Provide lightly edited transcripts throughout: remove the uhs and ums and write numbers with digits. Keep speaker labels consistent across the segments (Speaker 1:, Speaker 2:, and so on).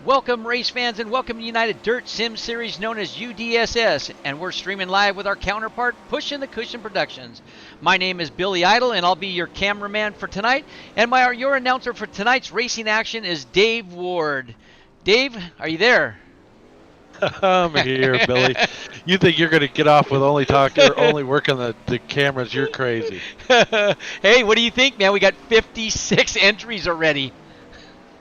Speaker 1: Welcome, race fans, and welcome to United Dirt Sim Series known as UDSS. And we're streaming live with our counterpart, Pushing the Cushion Productions. My name is Billy Idle, and I'll be your cameraman for tonight. And your announcer for tonight's racing action is Dave Ward. Dave, are you there?
Speaker 2: I'm here, Billy. You think you're going to get off with only talking or only working the cameras? You're crazy.
Speaker 1: Hey, what do you think, man? We got 56 entries already.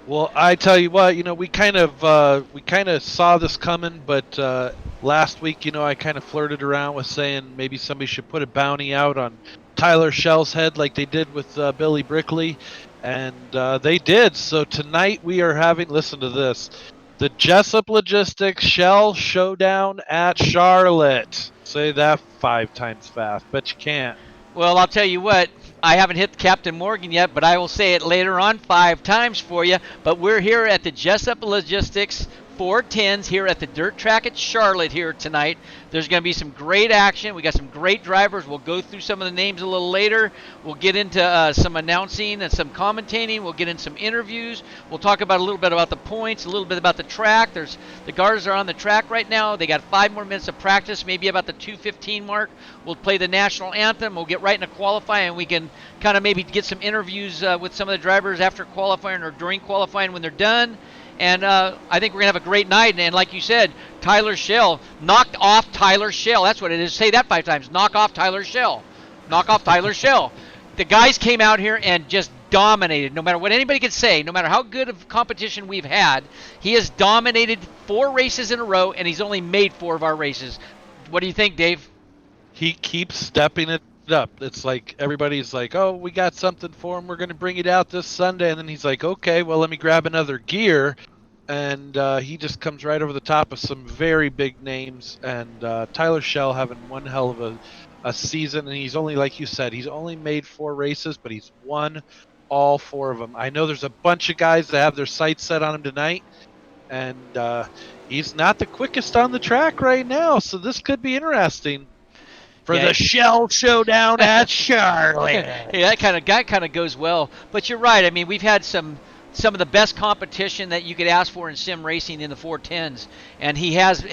Speaker 2: Well, I tell you what, we kind of saw this coming, but last week, I kind of flirted around with saying maybe somebody should put a bounty out on Tyler Shell's head like they did with Billy Brickley, and they did. So tonight we are having, listen to this, the Jessup Logistics Shell Showdown at Charlotte. Say that 5 times fast, but you can't.
Speaker 1: Well, I'll tell you what, I haven't hit Captain Morgan yet, but I will say it later on 5 times for you. But we're here at the Jessup Logistics 410s here at the dirt track at Charlotte here tonight. There's going to be some great action. We got some great drivers. We'll go through some of the names a little later. We'll get into some announcing and some commentating. We'll get in some interviews. We'll talk about a little bit about the points, a little bit about the track. The cars are on the track right now. They got 5 more minutes of practice, maybe about the 2:15 mark. We'll play the national anthem. We'll get right into qualifying, and we can kind of maybe get some interviews with some of the drivers after qualifying or during qualifying when they're done. And I think we're going to have a great night. And like you said, Tyler Shell knocked off Tyler Shell. That's what it is. Say that 5 times. Knock off Tyler Shell. Knock off Tyler Shell. The guys came out here and just dominated. No matter what anybody could say, no matter how good of competition we've had, he has dominated 4 races in a row, and he's only made 4 of our races. What do you think, Dave?
Speaker 2: He keeps stepping it up. It's like everybody's like, "Oh, we got something for him. We're going to bring it out this Sunday." And then he's like, "Okay, well, let me grab another gear." And he just comes right over the top of some very big names. And Tyler Shell having one hell of a season. And he's only, like you said, he's only made 4 races, but he's won all 4 of them. I know there's a bunch of guys that have their sights set on him tonight. And he's not the quickest on the track right now. So this could be interesting for
Speaker 1: Yeah.
Speaker 2: the Shell Showdown at Charlotte.
Speaker 1: Hey, that kind of goes well. But you're right. I mean, we've had some of the best competition that you could ask for in sim racing in the 410s, and he has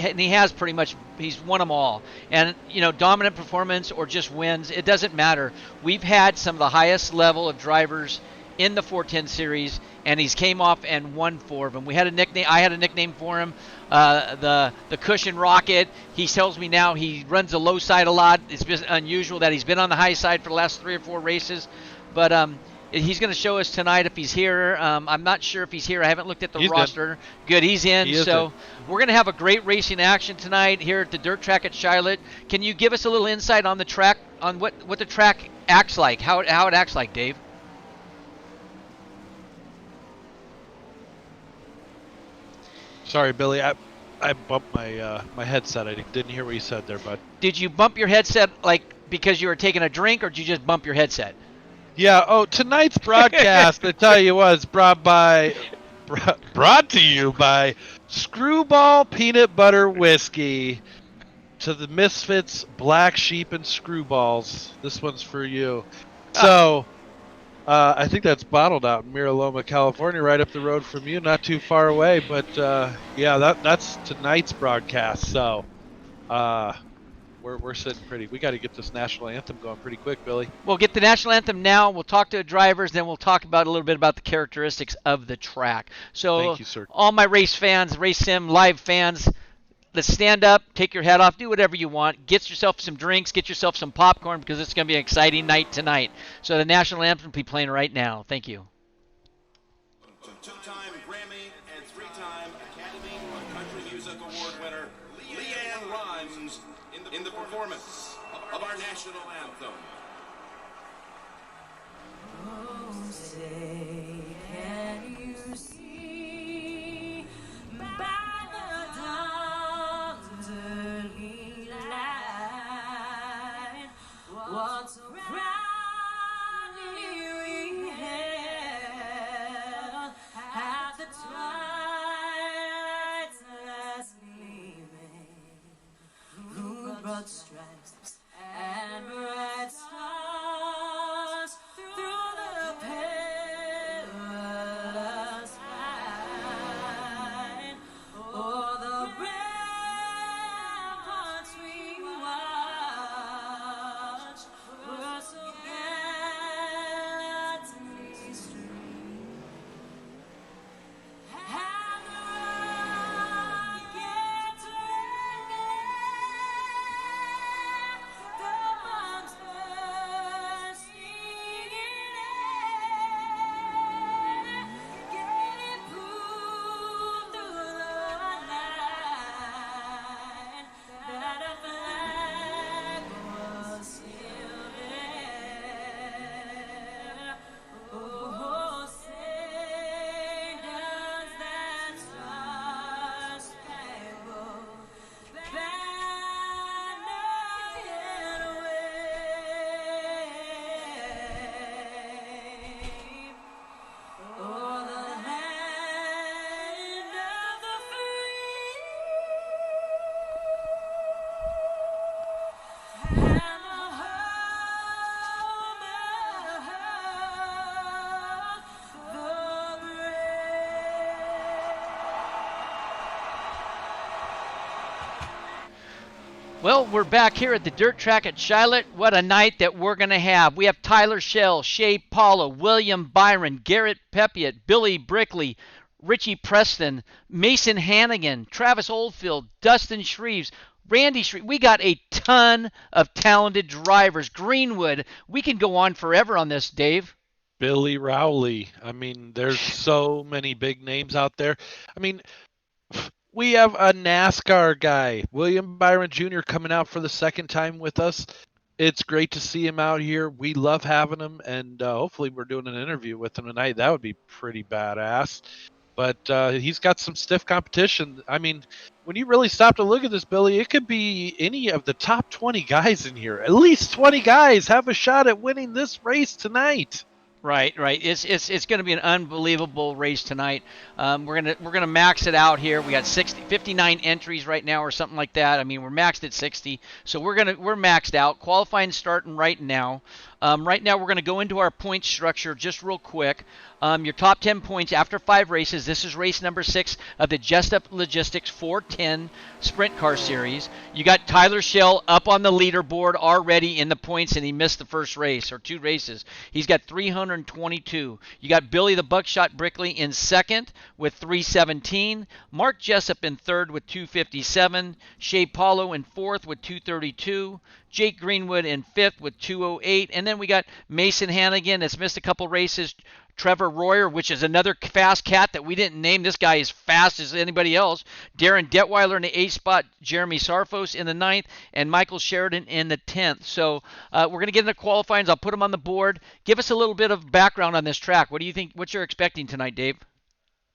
Speaker 1: pretty much he's won them all. And dominant performance or just wins, it doesn't matter. We've had some of the highest level of drivers in the 410 series, and he's came off and won 4 of them. We had a nickname. I had a nickname for him, the Cushion Rocket. He tells me now he runs the low side a lot. It's been unusual that he's been on the high side for the last 3 or 4 races, but he's going to show us tonight if he's here. I'm not sure if he's here. I haven't looked at the
Speaker 2: He's
Speaker 1: roster. Good, he's in.
Speaker 2: He is
Speaker 1: So
Speaker 2: in.
Speaker 1: we're going to have a great racing action tonight here at the dirt track at Charlotte. Can you give us a little insight on the track, on what the track acts like, how it acts like, Dave?
Speaker 2: Sorry, Billy. I bumped my headset. I didn't hear what you said there, bud.
Speaker 1: Did you bump your headset like because you were taking a drink, or did you just bump your headset?
Speaker 2: Yeah. Oh, tonight's broadcast, I tell you what, is brought to you by Screwball Peanut Butter Whiskey. To the Misfits, Black Sheep, and Screwballs. This one's for you. So, I think that's bottled out in Mira Loma, California, right up the road from you, not too far away. But yeah, that's tonight's broadcast. So, we're sitting pretty. We got to get this national anthem going pretty quick, Billy.
Speaker 1: We'll get the national anthem now. We'll talk to the drivers, then we'll talk about a little bit about the characteristics of the track. So,
Speaker 2: Thank you, sir.
Speaker 1: all my race fans, race sim live fans, let's stand up, take your hat off, do whatever you want. Get yourself some drinks, get yourself some popcorn, because it's going to be an exciting night tonight. So the national anthem will be playing right now. Thank you.
Speaker 3: Two-time Grammy and 3-time Academy of Country Music Award winner Leanne Rhymes in the performance of our national anthem.
Speaker 4: Oh, say, can you see by the dawn's early light what so proudly we hailed at the twilight's last gleaming, who brought stripes and bright stars through the
Speaker 1: Well, we're back here at the dirt track at Charlotte. What a night that we're going to have. We have Tyler Shell, Shea Paula, William Byron, Garrett Pepiot, Billy Brickley, Richie Preston, Mason Hannigan, Travis Oldfield, Dustin Shreves, Randy Shreve. We got a ton of talented drivers. Greenwood, we can go on forever on this, Dave.
Speaker 2: Billy Rowley. I mean, there's so many big names out there. I mean, we have a NASCAR guy, William Byron Jr., coming out for the second time with us. It's great to see him out here. We love having him, and hopefully, we're doing an interview with him tonight. That would be pretty badass. But he's got some stiff competition. I mean, when you really stop to look at this, Billy, it could be any of the top 20 guys in here. At least 20 guys have a shot at winning this race tonight.
Speaker 1: Right, right. It's going to be an unbelievable race tonight. We're gonna max it out here. We got 59 entries right now, or something like that. I mean, we're maxed at 60, so we're maxed out. Qualifying starting right now. Right now, we're going to go into our point structure just real quick. Your top 10 points after 5 races. This is race number 6 of the Jessup Logistics 410 Sprint Car Series. You got Tyler Shell up on the leaderboard already in the points, and he missed the first race or 2 races. He's got 322. You got Billy the Buckshot Brickley in second with 317. Mark Jessup in third with 257. Shea Paulo in fourth with 232. Jake Greenwood in fifth with 208. And then we got Mason Hannigan that's missed a couple races. Trevor Royer, which is another fast cat that we didn't name. This guy is fast as anybody else. Darren Detweiler in the 8th spot. Jeremy Sarfos in the 9th. And Michael Sheridan in the 10th. So we're going to get into qualifying. I'll put them on the board. Give us a little bit of background on this track. What do you think? What you're expecting tonight, Dave?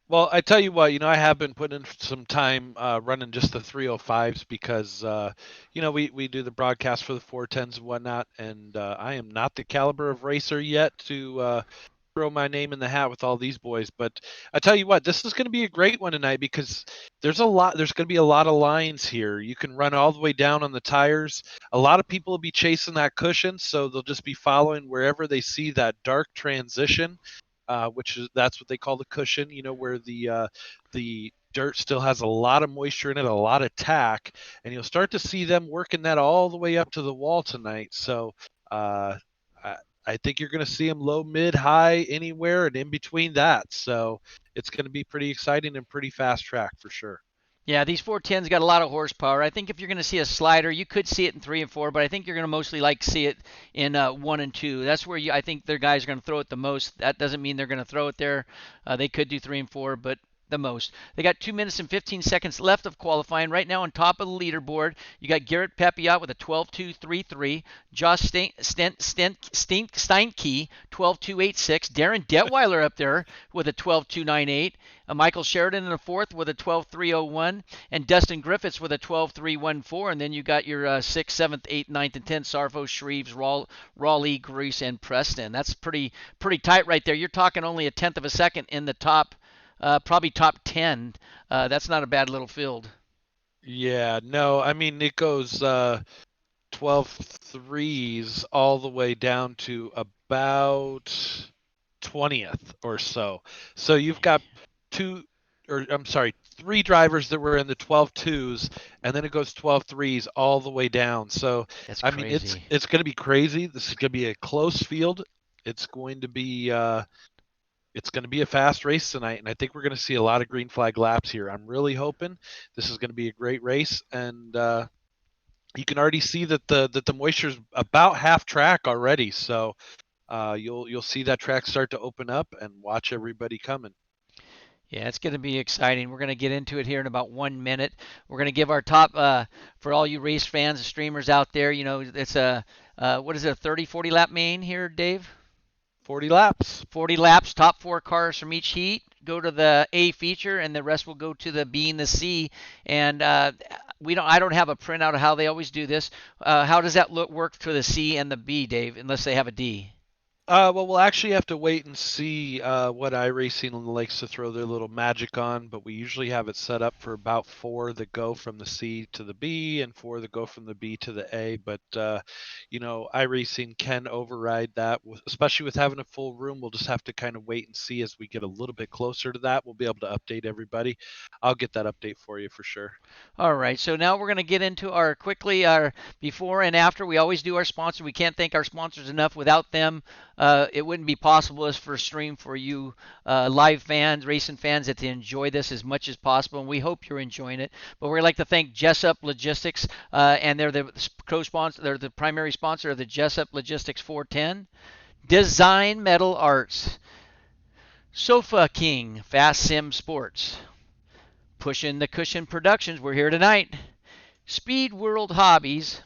Speaker 2: Well, I tell you what, I have been putting in some time running just the 305s because, we do the broadcast for the 410s and whatnot, and I am not the caliber of racer yet to throw my name in the hat with all these boys. But I tell you what, this is going to be a great one tonight because there's going to be a lot of lines here. You can run all the way down on the tires. A lot of people will be chasing that cushion, so they'll just be following wherever they see that dark transition. That's what they call the cushion, where the dirt still has a lot of moisture in it, a lot of tack, and you'll start to see them working that all the way up to the wall tonight. So I think you're going to see them low, mid, high, anywhere, and in between that. So it's going to be pretty exciting and pretty fast track for sure.
Speaker 1: Yeah, these 410s got a lot of horsepower. I think if you're going to see a slider, you could see it in 3 and 4, but I think you're going to mostly see it in 1 and 2. That's where I think their guys are going to throw it the most. That doesn't mean they're going to throw it there. They could do 3 and 4, but the most. They got 2 minutes and 15 seconds left of qualifying. Right now on top of the leaderboard, you got Garrett Pepiot with a 12.233, Josh Steinke 12.286, Darren Detweiler up there with a 12.298, Michael Sheridan in the 4th with a 12.301, and Dustin Griffiths with a 12.314, and then you got your 6th, 7th, 8th, 9th, and 10th, Sarfo, Shreves, Raleigh, Grease, and Preston. That's pretty tight right there. You're talking only a tenth of a second in the top probably top 10. That's not a bad little field.
Speaker 2: Yeah, no, I mean, it goes 12 threes all the way down to about 20th or so. So you've got 3 drivers that were in the 12 twos, and then it goes 12 threes all the way down. So,
Speaker 1: that's
Speaker 2: I
Speaker 1: crazy.
Speaker 2: mean, it's going to be crazy. This is going to be a close field. It's going to be a fast race tonight, and I think we're going to see a lot of green flag laps here. I'm really hoping this is going to be a great race, and you can already see that the moisture's about half track already. So you'll see that track start to open up, and watch everybody coming.
Speaker 1: Yeah, it's going to be exciting. We're going to get into it here in about 1 minute. We're going to give our top for all you race fans and streamers out there. It's a what is it, a 30-40 lap main here, Dave?
Speaker 2: 40 laps.
Speaker 1: 40 laps, top 4 cars from each heat go to the A feature, and the rest will go to the B and the C. And I don't have a printout of how they always do this. How does that work for the C and the B, Dave? Unless they have a D.
Speaker 2: Well, we'll actually have to wait and see what iRacing likes to throw their little magic on, but we usually have it set up for about 4 that go from the C to the B and 4 that go from the B to the A. But iRacing can override that, especially with having a full room. We'll just have to kind of wait and see as we get a little bit closer to that. We'll be able to update everybody. I'll get that update for you for sure.
Speaker 1: All right, so now we're going to get into our before and after. We always do our sponsor. We can't thank our sponsors enough. Without them, it wouldn't be possible as for a stream for you live fans, racing fans, that to enjoy this as much as possible. And we hope you're enjoying it. But we'd like to thank Jessup Logistics, and they're the co-sponsor. They're the primary sponsor of the Jessup Logistics 410. Design Metal Arts, Sofa King, Fast Sim Sports. Pushing the Cushion Productions, we're here tonight. Speed World Hobbies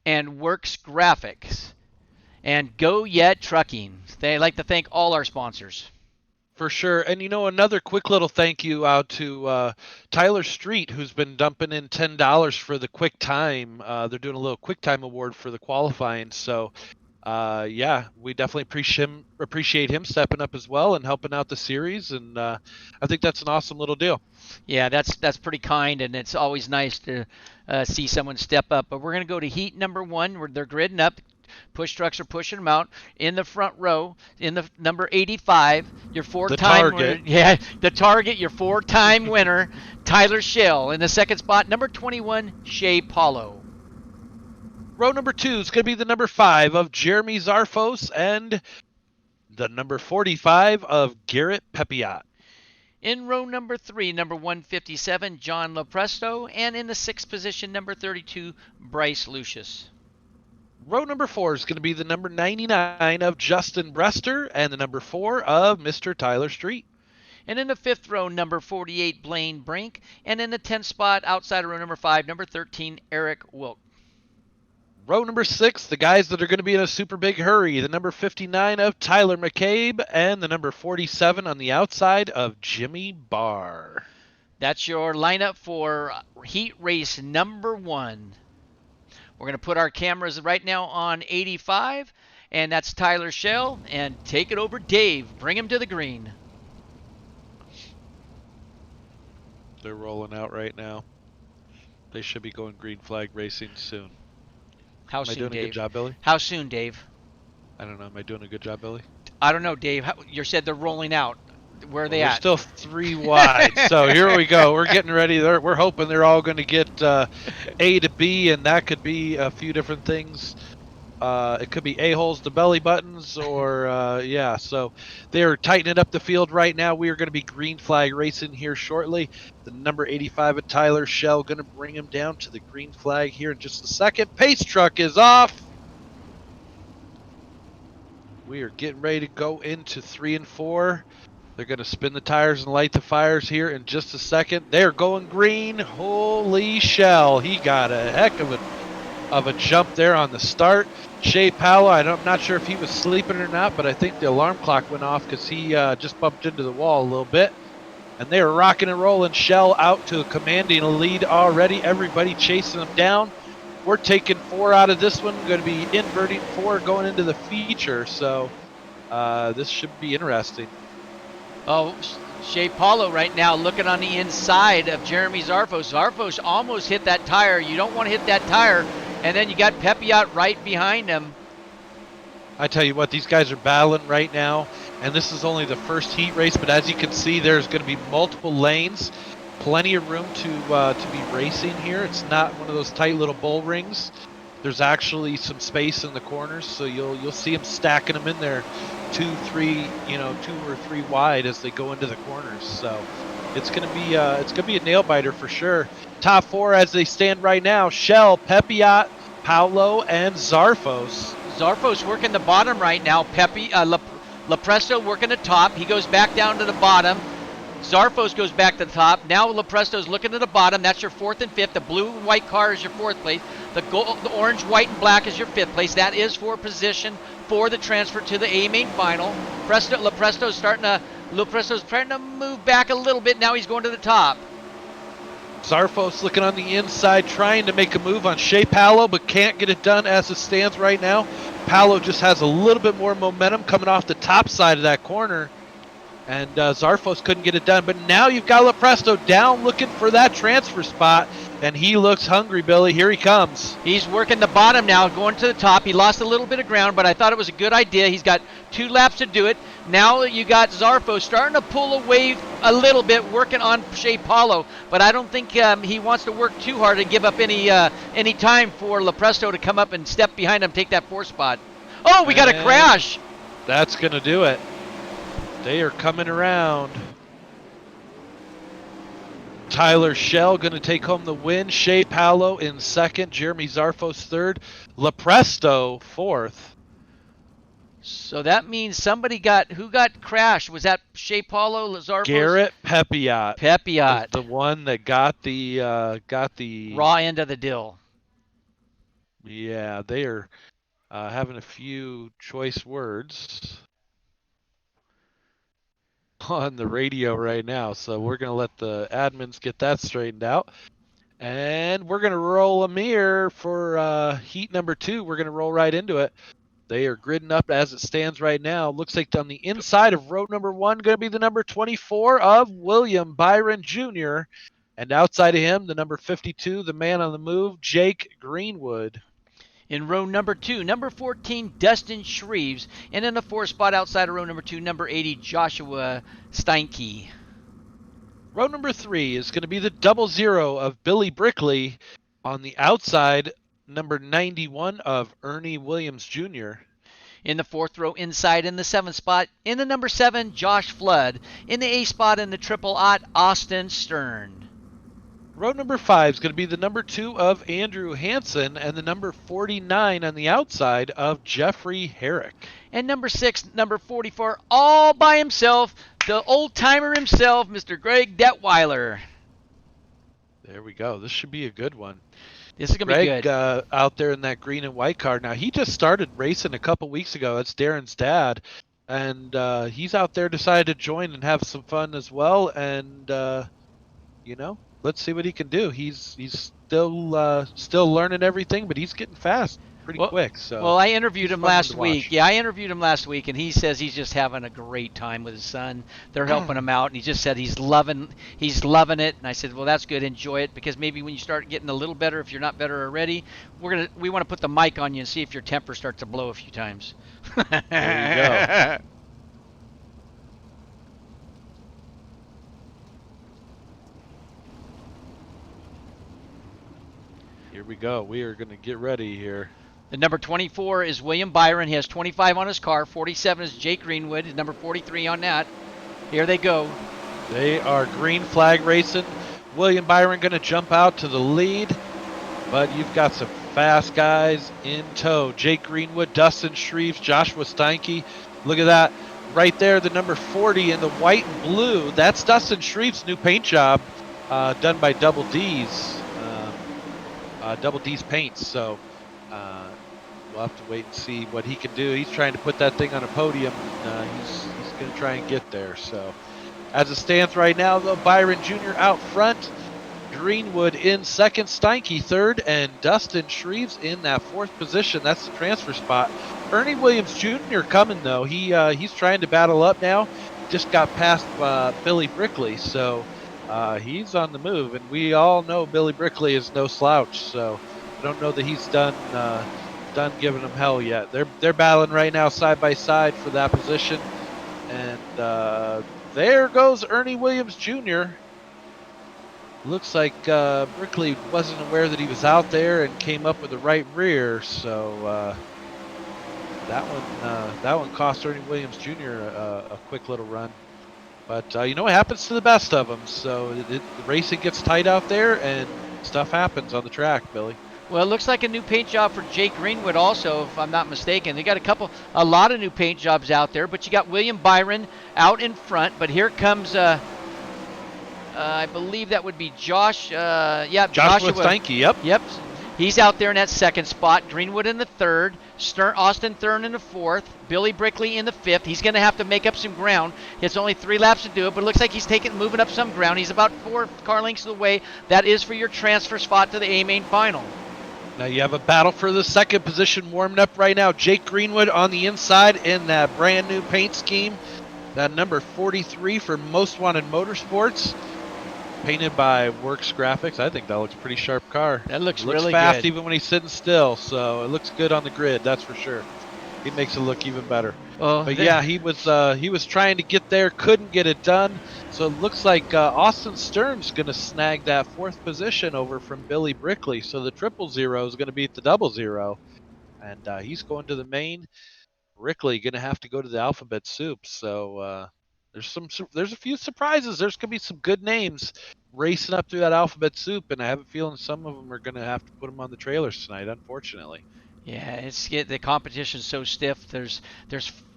Speaker 1: and Works Graphics and Go Yet Trucking. They like to thank all our sponsors.
Speaker 2: For sure. And another quick little thank you out to Tyler Street, who's been dumping in $10 for the quick time. They're doing a little quick time award for the qualifying. So, yeah, we definitely appreciate him stepping up as well and helping out the series. And I think that's an awesome little deal.
Speaker 1: Yeah, that's pretty kind, and it's always nice to see someone step up. But we're going to go to heat number 1, where they're gridding up. Push trucks are pushing them out in the front row. In the number 85, your four-time winner. Yeah, the target, your 4-time winner, Tyler Shell. In the second spot, number 21, Shea Paulo.
Speaker 2: Row number 2 is going to be the number 5 of Jeremy Zarfos and the number 45 of Garrett Pepiot.
Speaker 1: In row number 3, number 157, John Lopresto. And in the 6th position, number 32, Bryce Lucius.
Speaker 2: Row number 4 is going to be the number 99 of Justin Brester and the number 4 of Mr. Tyler Street.
Speaker 1: And in the 5th row, number 48, Blaine Brink. And in the 10th spot, outside of row number 5, number 13, Eric Wilk.
Speaker 2: Row number 6, the guys that are going to be in a super big hurry, the number 59 of Tyler McCabe and the number 47 on the outside of Jimmy Barr.
Speaker 1: That's your lineup for heat race number 1. We're going to put our cameras right now on 85, and that's Tyler Shell. And take it over, Dave. Bring him to the green.
Speaker 2: They're rolling out right now. They should be going green flag racing soon.
Speaker 1: How soon,
Speaker 2: Am I doing
Speaker 1: Dave?
Speaker 2: a good job, Billy?
Speaker 1: How soon, Dave?
Speaker 2: I don't know. Am I doing a good job, Billy?
Speaker 1: I don't know, Dave. You said they're rolling out. Where are they
Speaker 2: We're
Speaker 1: at?
Speaker 2: still 3 wide. So here we go. We're getting ready. We're hoping they're all going to get A to B, and that could be a few different things. It could be A-holes to belly buttons, or yeah. So they're tightening up the field right now. We are going to be green flag racing here shortly. The number 85 of Tyler Shell going to bring him down to the green flag here in just a second. Pace truck is off. We are getting ready to go into 3 and 4. They're going to spin the tires and light the fires here in just a second. They're going green. Holy shell. He got a heck of a jump there on the start. Shea Paulo, I'm not sure if he was sleeping or not, but I think the alarm clock went off because he just bumped into the wall a little bit. And they are rocking and rolling. Shell out to a commanding lead already. Everybody chasing them down. We're taking 4 out of this one. Going to be inverting 4 going into the feature. So this should be interesting.
Speaker 1: Oh, Shea Paulo right now looking on the inside of Jeremy Zarfos. Zarfos almost hit that tire. You don't want to hit that tire. And then you got Pepiot right behind him.
Speaker 2: I tell you what, these guys are battling right now. And this is only the first heat race. But as you can see, there's going to be multiple lanes. Plenty of room to be racing here. It's not one of those tight little bull rings. There's actually some space in the corners, so you'll see them stacking them in there, 2 or 3 wide as they go into the corners. So it's gonna be a nail biter for sure. Top 4 as they stand right now: Shell, Pepiot, Paulo, and Zarfos.
Speaker 1: Zarfos working the bottom right now. Lopresto working the top. He goes back down to the bottom. Zarfos goes back to the top. Now Lopresto's looking at the bottom. That's your 4th and 5th. The blue and white car is your 4th place. The orange, white, and black is your 5th place. That is for position for the transfer to the A main final. Lopresto's starting to move back a little bit. Now he's going to the top.
Speaker 2: Zarfos looking on the inside, trying to make a move on Shea Paulo, but can't get it done as it stands right now. Paolo just has a little bit more momentum coming off the top side of that corner. And Zarfos couldn't get it done. But now you've got Lepresto down looking for that transfer spot. And he looks hungry, Billy. Here he comes.
Speaker 1: He's working the bottom now, going to the top. He lost a little bit of ground, but I thought it was a good idea. He's got 2 laps to do it. Now you got Zarfo starting to pull away a little bit, working on Shea Paulo. But I don't think he wants to work too hard and give up any time for Lepresto to come up and step behind him, take that 4th spot. Oh, we got a crash.
Speaker 2: That's going to do it. They are coming around. Tyler Shell going to take home the win. Shea Paulo in 2nd. Jeremy Zarfos 3rd. Lepresto 4th.
Speaker 1: So that means who got crashed? Was that Shea Paulo, Zarfos?
Speaker 2: Garrett Pepiot.
Speaker 1: Pepiot.
Speaker 2: The one that got the
Speaker 1: raw end of the deal.
Speaker 2: Yeah, they are having a few choice words on the radio right now, so we're going to let the admins get that straightened out. And we're going to roll Amir for heat number 2. We're going to roll right into it. They are gridding up as it stands right now. Looks like on the inside of row number 1 going to be the number 24 of William Byron Jr. And outside of him, the number 52, the man on the move, Jake Greenwood.
Speaker 1: In row number 2, number 14, Dustin Shreves. And in the 4th spot outside of row number 2, number 80, Joshua Steinke.
Speaker 2: Row number 3 is going to be the 00 of Billy Brickley. On the outside, number 91 of Ernie Williams Jr.
Speaker 1: In the 4th row inside in the 7th spot, in the number 7, Josh Flood. In the 8th spot in the triple aught, Austin Stern.
Speaker 2: Row number 5 is going to be the number 2 of Andrew Hansen and the number 49 on the outside of Jeffrey Herrick.
Speaker 1: And number 6, number 44, all by himself, the old-timer himself, Mr. Greg Detweiler.
Speaker 2: There we go. This should be a good one.
Speaker 1: This is going to be good.
Speaker 2: Greg out there in that green and white car. Now, he just started racing a couple weeks ago. That's Darren's dad. And he's out there, decided to join and have some fun as well. And, let's see what he can do. He's still learning everything, but he's getting fast pretty quick. So
Speaker 1: I interviewed him last week. Yeah, I interviewed him last week, and he says he's just having a great time with his son. They're helping him out, and he just said he's loving it. And I said, well, that's good. Enjoy it, because maybe when you start getting a little better, if you're not better already, we want to put the mic on you and see if your temper starts to blow a few times.
Speaker 2: There you go. Here we go. We are going to get ready here.
Speaker 1: The number 24 is William Byron. He has 25 on his car. 47 is Jake Greenwood. His number 43 on that. Here they go.
Speaker 2: They are green flag racing. William Byron going to jump out to the lead, but you've got some fast guys in tow. Jake Greenwood, Dustin Shreves, Joshua Steinke. Look at that. Right there, the number 40 in the white and blue. That's Dustin Shreves' new paint job done by Double D's. Double D's paints. So we'll have to wait and see what he can do. He's trying to put that thing on a podium. He's going to try and get there. So as it stands right now, though, Byron Jr. out front, Greenwood in 2nd, Steinke 3rd, and Dustin Shreves in that 4th position. That's the transfer spot. Ernie Williams Jr. coming, though. He's trying to battle up now. Just got past Billy Brickley, so he's on the move. And we all know Billy Brickley is no slouch, so I don't know that he's done giving them hell yet. They're battling right now side by side for that position. And there goes Ernie Williams Jr. Looks like Brickley wasn't aware that he was out there and came up with the right rear, so that one cost Ernie Williams Jr. a quick little run. But you know what happens to the best of them, so the racing gets tight out there and stuff happens on the track, Billy.
Speaker 1: Well, it looks like a new paint job for Jake Greenwood also, if I'm not mistaken. They got a lot of new paint jobs out there, but you got William Byron out in front. But here comes, I believe that would be Joshua
Speaker 2: Steinke,
Speaker 1: Yep. He's out there in that 2nd spot. Greenwood in the 3rd. Austin Thurn in the 4th. Billy Brickley in the 5th. He's going to have to make up some ground. It's only 3 laps to do it, but it looks like he's moving up some ground. He's about 4 car lengths away. That is for your transfer spot to the A-Main final.
Speaker 2: Now you have a battle for the second position warming up right now. Jake Greenwood on the inside in that brand new paint scheme. That number 43 for Most Wanted Motorsports. Painted by Works Graphics. I think that looks a pretty sharp car.
Speaker 1: That looks
Speaker 2: Looks
Speaker 1: really
Speaker 2: fast
Speaker 1: good.
Speaker 2: even when he's sitting still, so it looks good on the grid, that's for sure. He makes it look even better.
Speaker 1: Oh,
Speaker 2: But yeah, he was trying to get there, couldn't get it done. So it looks like Austin Stern's going to snag that fourth position over from Billy Brickley. So the 000 is going to beat the 00, and he's going to the main. Brickley going to have to go to the alphabet soup. So there's a few surprises. There's going to be some good names racing up through that alphabet soup, and I have a feeling some of them are going to have to put them on the trailers tonight, unfortunately.
Speaker 1: yeah, the competition's so stiff. There's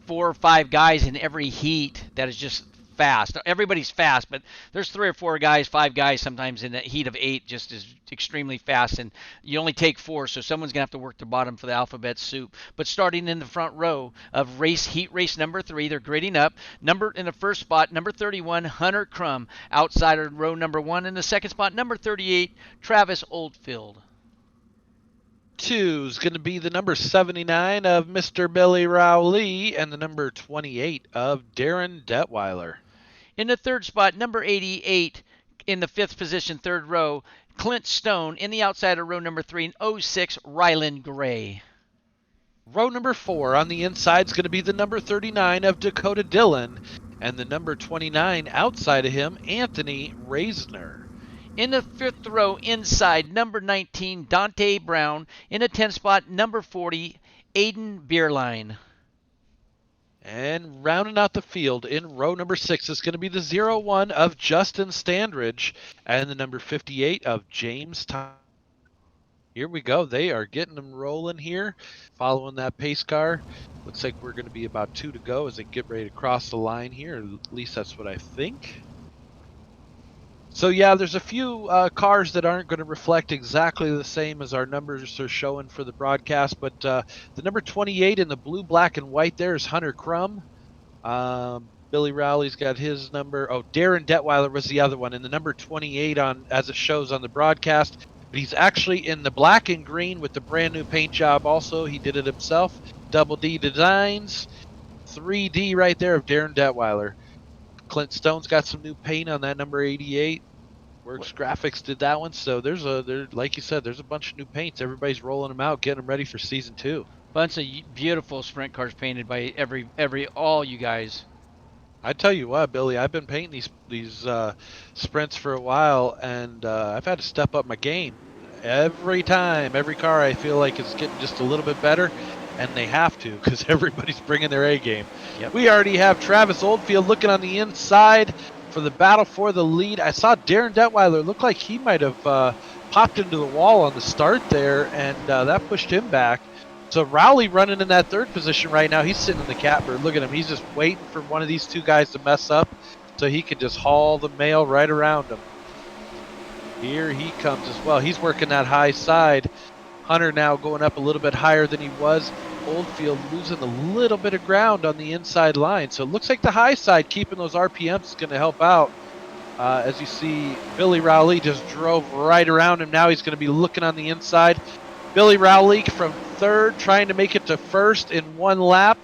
Speaker 1: 4 or 5 guys in every heat that is just fast. Everybody's fast, but there's 3 or 4 guys, 5 guys sometimes in that heat of 8 just is extremely fast, and you only take 4, so someone's gonna have to work the bottom for the alphabet soup. But starting in the front row of heat race number 3, they're grading up. Number in the first spot, number 31, Hunter Crum. Outside of row number 1 in the second spot, number 38, Travis Oldfield.
Speaker 2: 2 is going to be the number 79 of Mr. Billy Rowley and the number 28 of Darren Detweiler.
Speaker 1: In the third spot, number 88 in the 5th position, 3rd row, Clint Stone. In the outside of row number 3, 06, Ryland Gray.
Speaker 2: Row number 4 on the inside is going to be the number 39 of Dakota Dillon and the number 29 outside of him, Anthony Reisner.
Speaker 1: In the 5th row, inside, number 19, Dante Brown. In the 10th spot, number 40, Aiden Beerline.
Speaker 2: And rounding out the field in row number 6 is going to be the 01 of Justin Standridge and the number 58 of James Thomas. Here we go. They are getting them rolling here, following that pace car. Looks like we're going to be about 2 to go as they get ready to cross the line here. At least that's what I think. So yeah, there's a few cars that aren't going to reflect exactly the same as our numbers are showing for the broadcast, but the number 28 in the blue, black, and white there is Hunter Crum. Billy Rowley's got his number. Oh, Darren Detweiler was the other one, and the number 28 on as it shows on the broadcast. But he's actually in the black and green with the brand new paint job also. He did it himself. Double D Designs. 3D right there of Darren Detweiler. Clint Stone's got some new paint on that number 88. Works Graphics did that one. So like you said, there's a bunch of new paints. Everybody's rolling them out, getting them ready for season 2.
Speaker 1: Bunch of beautiful sprint cars painted by all you guys.
Speaker 2: I tell you what, Billy, I've been painting these sprints for a while, and I've had to step up my game. Every time, every car I feel like is getting just a little bit better, and they have to because everybody's bringing their A game.
Speaker 1: Yep.
Speaker 2: We already have Travis Oldfield looking on the inside for the battle for the lead. I saw Darren Detweiler look like he might have popped into the wall on the start there, and that pushed him back. So Rowley running in that 3rd position right now. He's sitting in the catbird. Look at him. He's just waiting for one of these 2 guys to mess up so he can just haul the mail right around him. Here he comes as well. He's working that high side. Hunter now going up a little bit higher than he was. Oldfield losing a little bit of ground on the inside line. So it looks like the high side keeping those RPMs is going to help out. As you see, Billy Rowley just drove right around him. Now he's going to be looking on the inside. Billy Rowley from 3rd, trying to make it to 1st in 1 lap.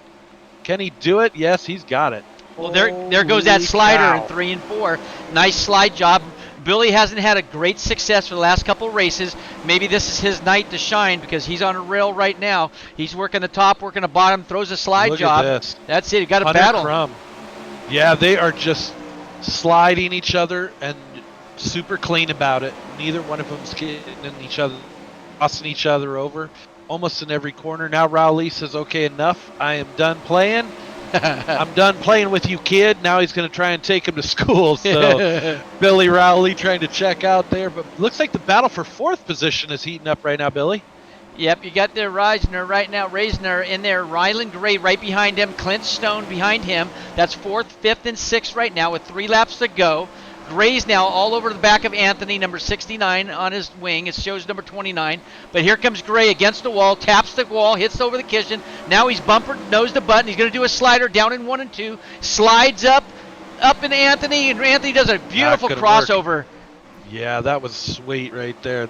Speaker 2: Can he do it? Yes, he's got it.
Speaker 1: Well, there goes that slider
Speaker 2: cow.
Speaker 1: in 3 and 4. Nice slide job. Billy hasn't had a great success for the last couple of races. Maybe this is his night to shine because he's on a rail right now. He's working the top, working the bottom, throws a slide
Speaker 2: Look
Speaker 1: job.
Speaker 2: at this.
Speaker 1: That's it. You got a
Speaker 2: Hunter
Speaker 1: battle.
Speaker 2: Crum. Yeah, they are just sliding each other and super clean about it. Neither one of them's getting in each other, crossing each other over almost in every corner. Now Rowley says, okay, enough. I am done playing. I'm done playing with you, kid. Now he's going to try and take him to school. So Billy Rowley trying to check out there. But looks like the battle for 4th position is heating up right now, Billy.
Speaker 1: Yep, you got the Reisner right now. Reisner in there. Ryland Gray right behind him. Clint Stone behind him. That's 4th, 5th, and 6th right now with 3 laps to go. Gray's now all over the back of Anthony, number 69 on his wing. It shows number 29. But here comes Gray against the wall, taps the wall, hits over the cushion. Now he's bumper nose to button. He's going to do a slider down in 1 and 2. Slides up in Anthony, and Anthony does a beautiful crossover.
Speaker 2: Yeah, that was sweet right there.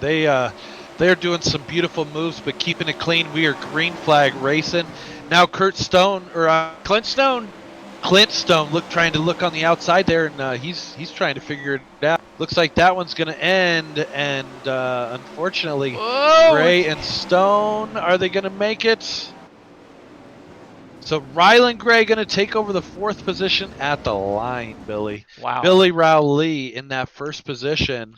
Speaker 2: They're doing some beautiful moves, but keeping it clean. We are green flag racing. Now Kurt Stone, or
Speaker 1: Clint Stone.
Speaker 2: Clint Stone, trying to look on the outside there, and he's trying to figure it out. Looks like that one's going to end, and unfortunately,
Speaker 1: Oh,
Speaker 2: Gray and Stone, are they going to make it? So Rylan Gray going to take over the 4th position at the line, Billy.
Speaker 1: wow.
Speaker 2: Billy Rowley in that 1st position.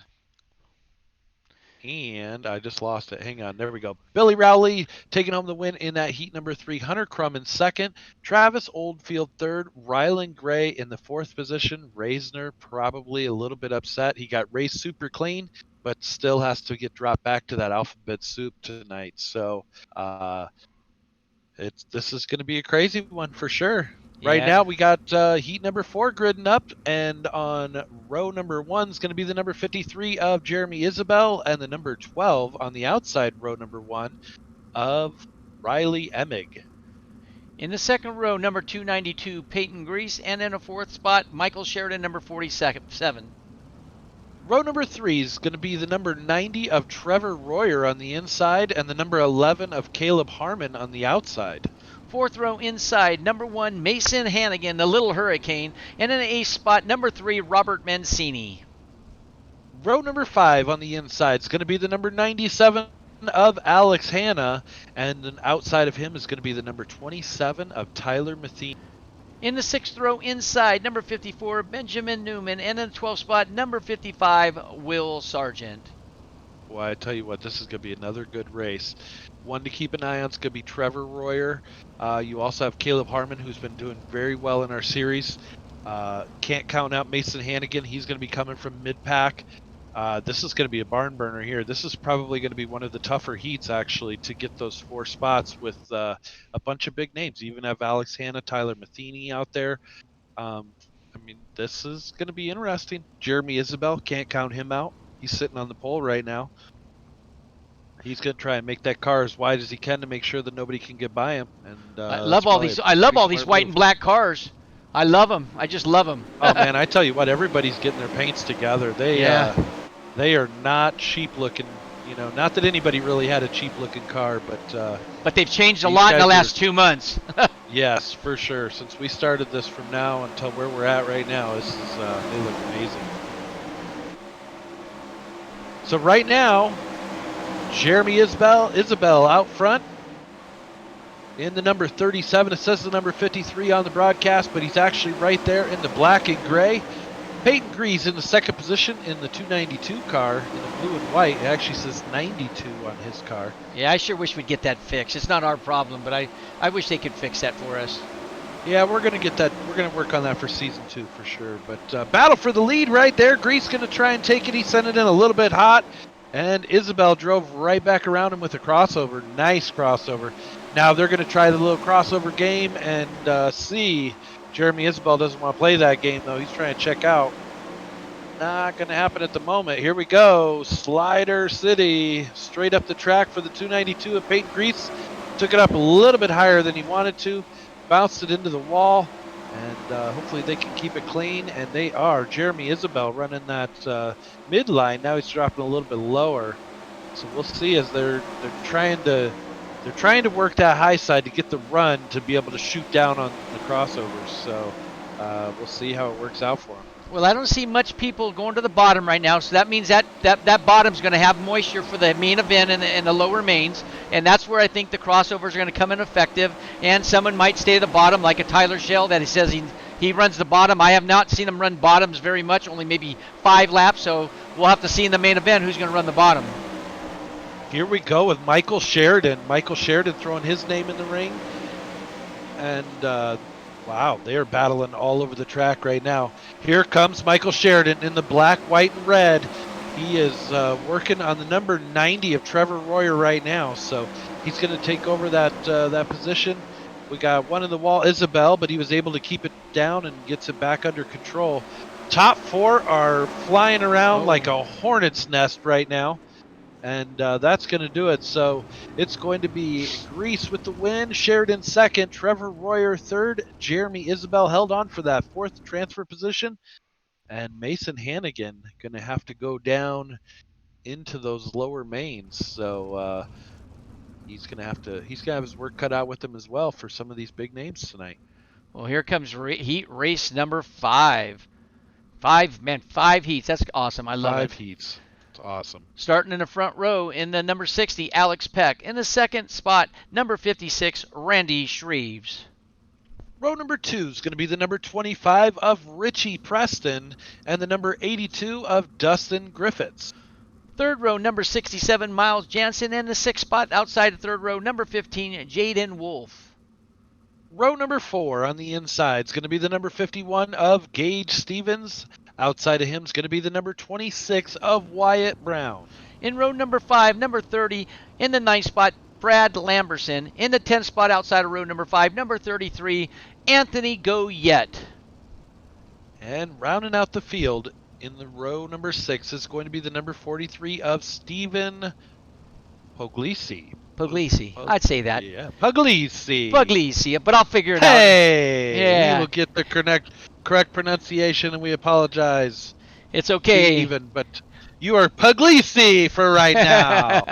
Speaker 2: And I just lost it. Hang on. There we go. Billy Rowley taking home the win in that heat number 3. Hunter Crum in 2nd. Travis Oldfield 3rd. Rylan Gray in the 4th position. Reisner probably a little bit upset. He got raced super clean, but still has to get dropped back to that alphabet soup tonight. So this is going to be a crazy one for sure. Right
Speaker 1: Yeah.
Speaker 2: now, we got heat number 4 gridding up, and on row number 1 is going to be the number 53 of Jeremy Isabel, and the number 12 on the outside row number 1 of Riley Emig.
Speaker 1: In the 2nd row, number 292, Peyton Grease, and in a 4th spot, Michael Sheridan, number 47.
Speaker 2: Row number 3 is going to be the number 90 of Trevor Royer on the inside, and the number 11 of Caleb Harmon on the outside.
Speaker 1: 4th row inside, number 1, Mason Hannigan, the Little Hurricane, and in the 8th spot, number 3, Robert Mancini.
Speaker 2: Row number 5 on the inside is going to be the number 97 of Alex Hanna, and then outside of him is going to be the number 27 of Tyler Matheny.
Speaker 1: In the 6th row inside, number 54, Benjamin Newman, and in the 12th spot, number 55, Will Sargent.
Speaker 2: Well, I tell you what, this is going to be another good race. One to keep an eye on is going to be Trevor Royer. You also have Caleb Harmon, who's been doing very well in our series. Can't count out Mason Hannigan. He's going to be coming from mid-pack. This is going to be a barn burner here. This is probably going to be one of the tougher heats, actually, to get those 4 spots with a bunch of big names. You even have Alex Hanna, Tyler Matheny out there. This is going to be interesting. Jeremy Isabel, can't count him out. He's sitting on the pole right now. He's going to try and make that car as wide as he can to make sure that nobody can get by him. And
Speaker 1: I love all these. I love all these white and black cars. I love them. I just love them.
Speaker 2: Oh man, I tell you what, everybody's getting their paints together. They are not cheap looking. You know, not that anybody really had a cheap looking car,
Speaker 1: but they've changed a lot in the last 2 months.
Speaker 2: Yes, for sure. Since we started this from now until where we're at right now, this is they look amazing. So right now, Jeremy Isabel out front in the number 37. It says the number 53 on the broadcast, but he's actually right there in the black and gray. Peyton Grease in the 2nd position in the 292 car in the blue and white. It actually says 92 on his car.
Speaker 1: Yeah, I sure wish we'd get that fixed. It's not our problem, but I wish they could fix that for us.
Speaker 2: Yeah, we're going to get that. We're going to work on that for season 2 for sure. But battle for the lead right there. Grease going to try and take it. He sent it in a little bit hot. And Isabel drove right back around him with a crossover. Nice crossover. Now they're going to try the little crossover game and see. Jeremy Isabel doesn't want to play that game, though. He's trying to check out. Not going to happen at the moment. Here we go. Slider City. Straight up the track for the 292 of Peyton Grease. Took it up a little bit higher than he wanted to. Bounced it into the wall. And hopefully they can keep it clean. And they are. Jeremy Isabel running that midline. Now he's dropping a little bit lower. So we'll see as they're trying to work that high side to get the run to be able to shoot down on the crossovers. So we'll see how it works out for them.
Speaker 1: Well, I don't see much people going to the bottom right now, so that means that bottom's going to have moisture for the main event and the lower mains, and that's where I think the crossovers are going to come in effective, and someone might stay at the bottom, like a Tyler Shell that he says he runs the bottom. I have not seen him run bottoms very much, only maybe 5 laps, so we'll have to see in the main event who's going to run the bottom.
Speaker 2: Here we go with Michael Sheridan. Michael Sheridan throwing his name in the ring. And, wow, they are battling all over the track right now. Here comes Michael Sheridan in the black, white, and red. He is working on the number 90 of Trevor Royer right now. So he's going to take over that position. We got one in the wall, Isabel, but he was able to keep it down and gets it back under control. Top 4 are flying around like a hornet's nest right now. And that's going to do it. So it's going to be Grease with the win, Sheridan 2nd, Trevor Royer 3rd, Jeremy Isabel held on for that 4th transfer position, and Mason Hannigan going to have to go down into those lower mains. So he's gonna have his work cut out with him as well for some of these big names tonight.
Speaker 1: Well, here comes heat race number 5. 5 heats. That's awesome. I love it.
Speaker 2: 5 heats. It's awesome.
Speaker 1: Starting in the front row in the number 60, Alex Peck. In the second spot, number 56, Randy Shreves.
Speaker 2: Row number 2 is going to be the number 25 of Richie Preston and the number 82 of Dustin Griffiths.
Speaker 1: Third row, number 67, Miles Jansen. And the sixth spot outside the third row, number 15, Jaden Wolf.
Speaker 2: Row number 4 on the inside is going to be the number 51 of Gage Stevens. Outside of him is going to be the number 26 of Wyatt Brown.
Speaker 1: In row number 5, number 30, in the ninth spot, Brad Lamberson. In the 10th spot outside of row number 5, number 33, Anthony Goyette.
Speaker 2: And rounding out the field in the row number 6 is going to be the number 43 of Stephen Puglisi.
Speaker 1: Puglisi. I'd say that.
Speaker 2: Yeah, Puglisi.
Speaker 1: Puglisi, but I'll figure it out.
Speaker 2: Hey!
Speaker 1: Yeah.
Speaker 2: We will get the correct pronunciation, and we apologize.
Speaker 1: It's okay.
Speaker 2: Even, but you are Puglisi for right now.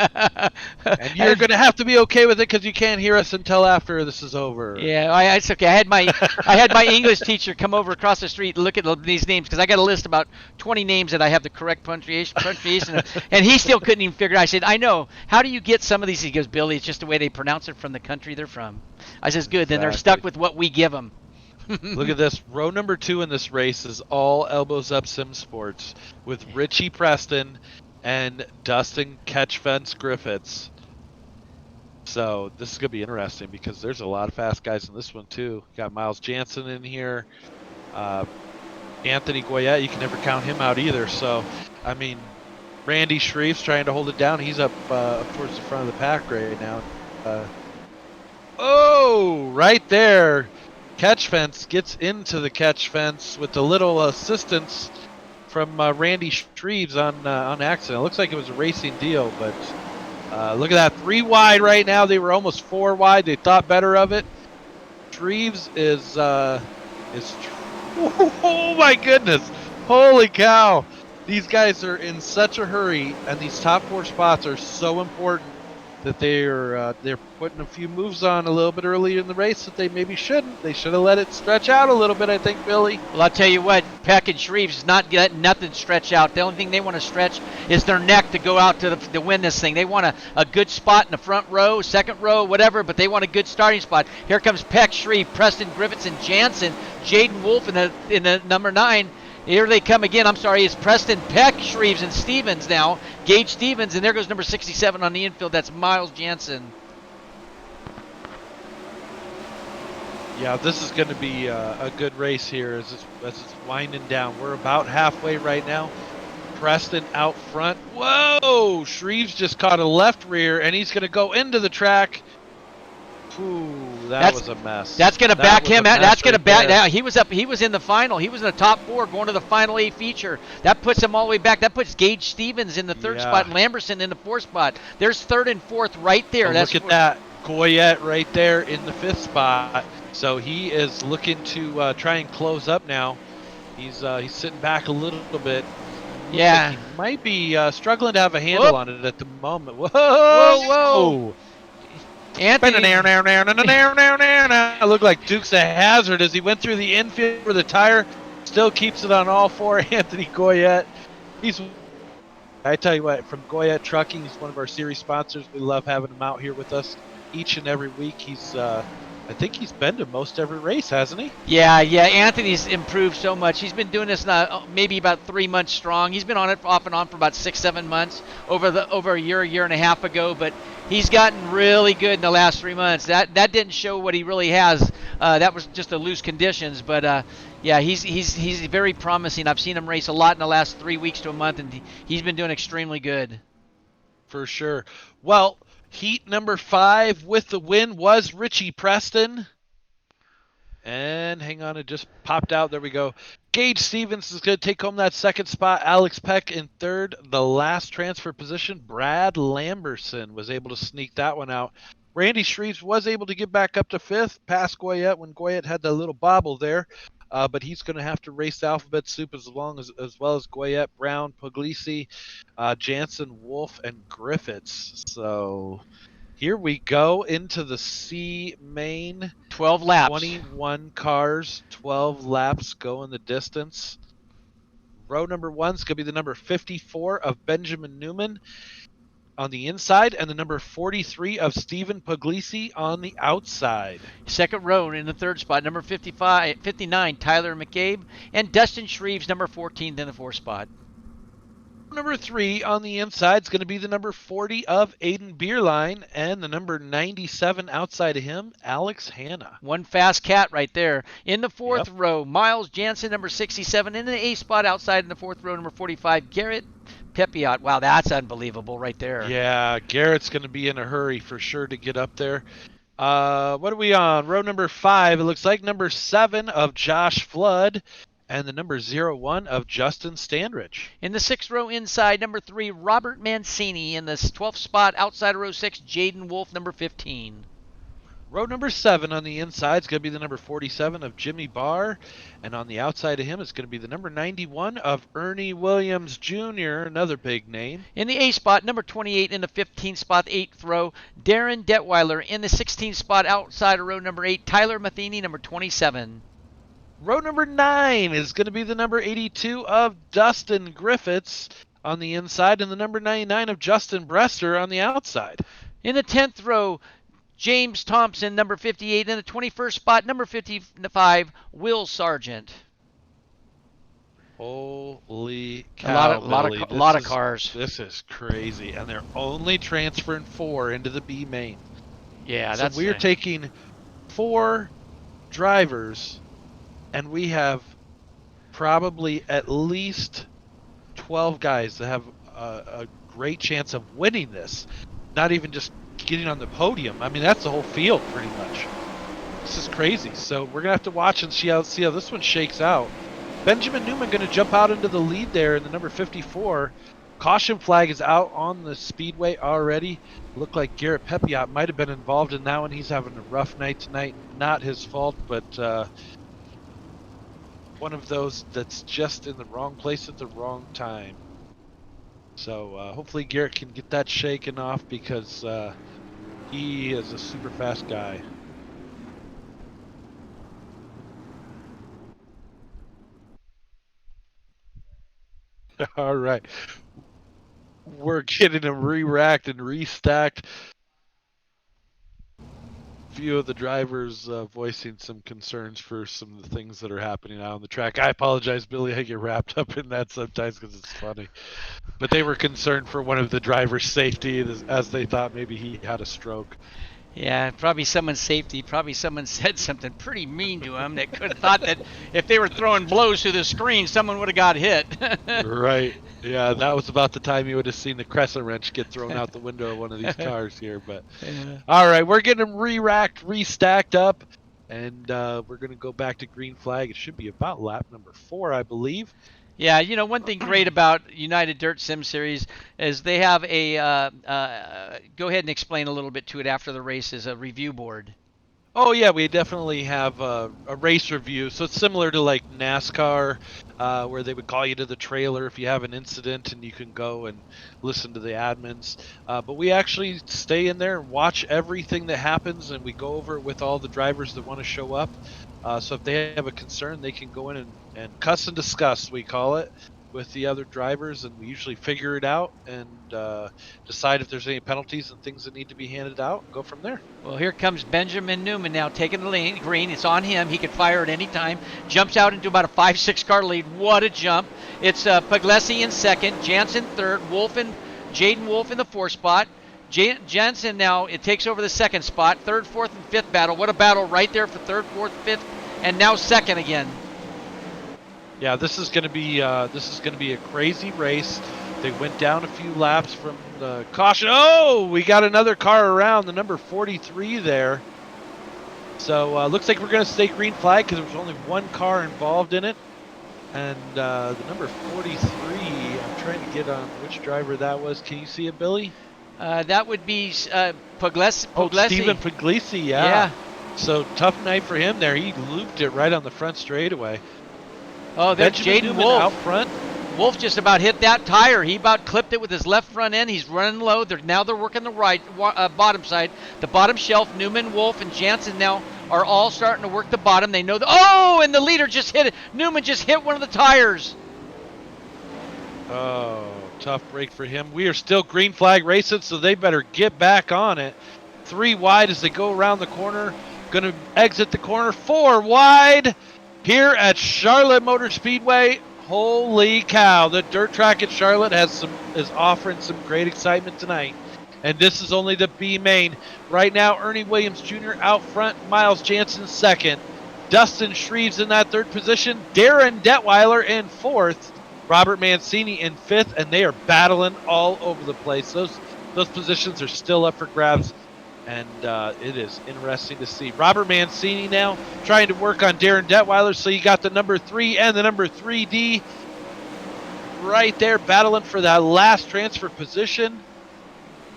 Speaker 2: And you're going to have to be okay with it because you can't hear us until after this is over.
Speaker 1: Yeah, it's okay. I had my English teacher come over across the street and look at these names because I got a list about 20 names that I have the correct pronunciation of, and he still couldn't even figure it out. I said, I know. How do you get some of these? He goes, Billy, it's just the way they pronounce it from the country they're from. I says, good. Then they're stuck with what we give them.
Speaker 2: Look at this. Row number 2 in this race is all elbows up sim sports with Richie Preston and Dustin Catchfence Griffiths. So this is going to be interesting because there's a lot of fast guys in this one too. Got Miles Jansen in here. Anthony Goyette, you can never count him out either. So, I mean, Randy Shreves trying to hold it down. He's up towards the front of the pack right now. Right there. Catch fence gets into the catch fence with a little assistance from Randy Shreves on accident. It looks like it was a racing deal, but look at that, 3 wide right now. They were almost 4 wide. They thought better of it. Shreves is oh my goodness, holy cow! These guys are in such a hurry, and these top 4 spots are so important that they're putting a few moves on a little bit earlier in the race that they maybe shouldn't. They should have let it stretch out a little bit, I think, Billy.
Speaker 1: Well, I'll tell you what, Peck and Shreves is not letting nothing stretch out. The only thing they want to stretch is their neck to go out to win this thing. They want a good spot in the front row, second row, whatever, but they want a good starting spot. Here comes Peck, Shreve, Preston, Griffiths, and Jansen. Jaden Wolf in the number 9. Here they come again. I'm sorry, it's Preston, Peck, Shreves, and Stevens now. Gage Stevens, and there goes number 67 on the infield. That's Miles Jansen.
Speaker 2: Yeah, this is going to be a good race here as it's winding down. We're about halfway right now. Preston out front. Whoa! Shreves just caught a left rear, and he's going to go into the track. Ooh, that was a mess.
Speaker 1: That's going to back him out. That's going to back
Speaker 2: there.
Speaker 1: down. He was in the final. He was in the top 4 going to the final A feature. That puts him all the way back. That puts Gage Stevens in the 3rd spot and Lamberson in the 4th spot. There's 3rd and 4th right there.
Speaker 2: Oh, look at that. Goyette right there in the 5th spot. So he is looking to try and close up now. He's sitting back a little bit.
Speaker 1: Yeah.
Speaker 2: Like he might be struggling to have a handle on it at the moment. Whoa!
Speaker 1: Whoa! Anthony.
Speaker 2: I look like Dukes of Hazzard as he went through the infield for the tire. Still keeps it on all 4. Anthony Goyette. I tell you what, from Goyette Trucking, he's one of our series sponsors. We love having him out here with us each and every week. I think he's been to most every race, hasn't he?
Speaker 1: Yeah. Anthony's improved so much. He's been doing this now maybe about 3 months strong. He's been on it off and on for about 6-7 months over a year and a half ago. But he's gotten really good in the last 3 months. That didn't show what he really has. That was just the loose conditions. But yeah, he's very promising. I've seen him race a lot in the last 3 weeks to a month, and he's been doing extremely good.
Speaker 2: For sure. Well, heat number 5 with the win was Richie Preston. And hang on, it just popped out. There we go. Gage Stevens is going to take home that 2nd spot. Alex Peck in 3rd. The last transfer position, Brad Lamberson was able to sneak that one out. Randy Shreves was able to get back up to 5th, past Goyette when Goyette had the little bobble there. but he's going to have to race Alphabet Soup as well as Goyette, Brown, Puglisi, Jansen, Wolf, and Griffiths. So here we go into the C main.
Speaker 1: 12 laps.
Speaker 2: 21 cars, 12 laps going the distance. Row number 1 is going to be the number 54 of Benjamin Newman on the inside, and the number 43 of Stephen Puglisi on the outside.
Speaker 1: Second row in the third spot, number 59, Tyler McCabe, and Dustin Shreves, number 14 in the fourth spot.
Speaker 2: Number 3 on the inside is going to be the number 40 of Aiden Beerline, and the number 97 outside of him, Alex Hanna.
Speaker 1: One fast cat right there. In the fourth row, Miles Jansen, number 67. In the eighth spot outside in the fourth row, number 45, Garrett Pepiot. Wow, that's unbelievable right there.
Speaker 2: Yeah, Garrett's going to be in a hurry for sure to get up there. What are we on? Row number 5. It looks like number 7 of Josh Flood and the number 01 of Justin Standridge.
Speaker 1: In the sixth row inside, number 3, Robert Mancini. In the 12th spot outside of row 6, Jaden Wolf, number 15.
Speaker 2: Row number 7 on the inside is going to be the number 47 of Jimmy Barr. And on the outside of him is going to be the number 91 of Ernie Williams Jr., another big name.
Speaker 1: In the 8th spot, number 28 in the 15th spot, 8th row, Darren Detweiler. In the 16th spot outside of row number 8, Tyler Matheny, number 27.
Speaker 2: Row number 9 is going to be the number 82 of Dustin Griffiths on the inside and the number 99 of Justin Brester on the outside.
Speaker 1: In the 10th row, James Thompson, number 58. In the 21st spot, number 55, Will Sargent.
Speaker 2: Holy cow,
Speaker 1: a lot of cars.
Speaker 2: This is crazy. And they're only transferring 4 into the B main.
Speaker 1: Yeah,
Speaker 2: so we're taking 4 drivers, and we have probably at least 12 guys that have a great chance of winning this. Not even just getting on the podium. I mean, that's the whole field pretty much. This is crazy. So we're gonna have to watch and see how this one shakes out. Benjamin Newman gonna jump out into the lead there in the number 54. Caution flag is out on the speedway already. Looked like Garrett Pepiot might have been involved in that one. He's having a rough night tonight. Not his fault, but one of those that's just in the wrong place at the wrong time. So hopefully Garrett can get that shaken off because he is a super fast guy. All right. We're getting them re-racked and restacked. Few of the drivers voicing some concerns for some of the things that are happening out on the track. I apologize, Billy. I get wrapped up in that sometimes because it's funny. But they were concerned for one of the drivers' safety as they thought maybe he had a stroke.
Speaker 1: Yeah, probably someone's safety. Probably someone said something pretty mean to him that could have thought that if they were throwing blows through the screen, someone would have got hit.
Speaker 2: Right. Yeah, that was about the time you would have seen the crescent wrench get thrown out the window of one of these cars here. But yeah. All right, we're getting them re-racked, restacked up, and we're going to go back to green flag. It should be about lap number 4, I believe.
Speaker 1: Yeah, you know, one thing great about United Dirt Sim Series is they have a, go ahead and explain a little bit to it after the race, is a review board.
Speaker 2: Oh, yeah, we definitely have a race review. So it's similar to like NASCAR, where they would call you to the trailer if you have an incident and you can go and listen to the admins. But we actually stay in there and watch everything that happens, and we go over it with all the drivers that want to show up. So if they have a concern, they can go in and cuss and discuss, we call it, with the other drivers, and we usually figure it out and decide if there's any penalties and things that need to be handed out and go from there.
Speaker 1: Well, here comes Benjamin Newman now taking the lane green. It's on him. He could fire at any time. Jumps out into about a 5-6 car lead. What a jump. It's Puglisi in second, Jansen third, Jaden Wolf in the fourth spot. Jansen now, it takes over the second spot. Third, fourth, and fifth battle. What a battle right there for third, fourth, fifth, and now second again.
Speaker 2: Yeah, this is going to be a crazy race. They went down a few laps from the caution. Oh, we got another car around, the number 43 there. So looks like we're going to stay green flag because there was only one car involved in it. And the number 43, I'm trying to get on which driver that was. Can you see it, Billy?
Speaker 1: That would be Puglisi.
Speaker 2: Oh, Stephen Puglisi, yeah. So tough night for him there. He looped it right on the front straightaway.
Speaker 1: Oh, there's
Speaker 2: Benjamin
Speaker 1: Jaden
Speaker 2: Newman
Speaker 1: Wolf.
Speaker 2: out front.
Speaker 1: Wolf just about hit that tire. He about clipped it with his left front end. He's running low. Now they're working the right bottom side. The bottom shelf, Newman, Wolf, and Jansen now are all starting to work the bottom. They know and the leader just hit it. Newman just hit one of the tires.
Speaker 2: Oh, tough break for him. We are still green flag racing, so they better get back on it. 3 wide as they go around the corner. Going to exit the corner. 4 wide here at Charlotte Motor Speedway. Holy cow, the dirt track at Charlotte is offering some great excitement tonight. And this is only the B main. Right now, Ernie Williams Jr. out front, Miles Jansen second. Dustin Shreves in that third position. Darren Detweiler in fourth. Robert Mancini in fifth, and they are battling all over the place. Those positions are still up for grabs, and it is interesting to see. Robert Mancini now trying to work on Darren Detweiler, so you got the number 3 and the number 3D right there battling for that last transfer position.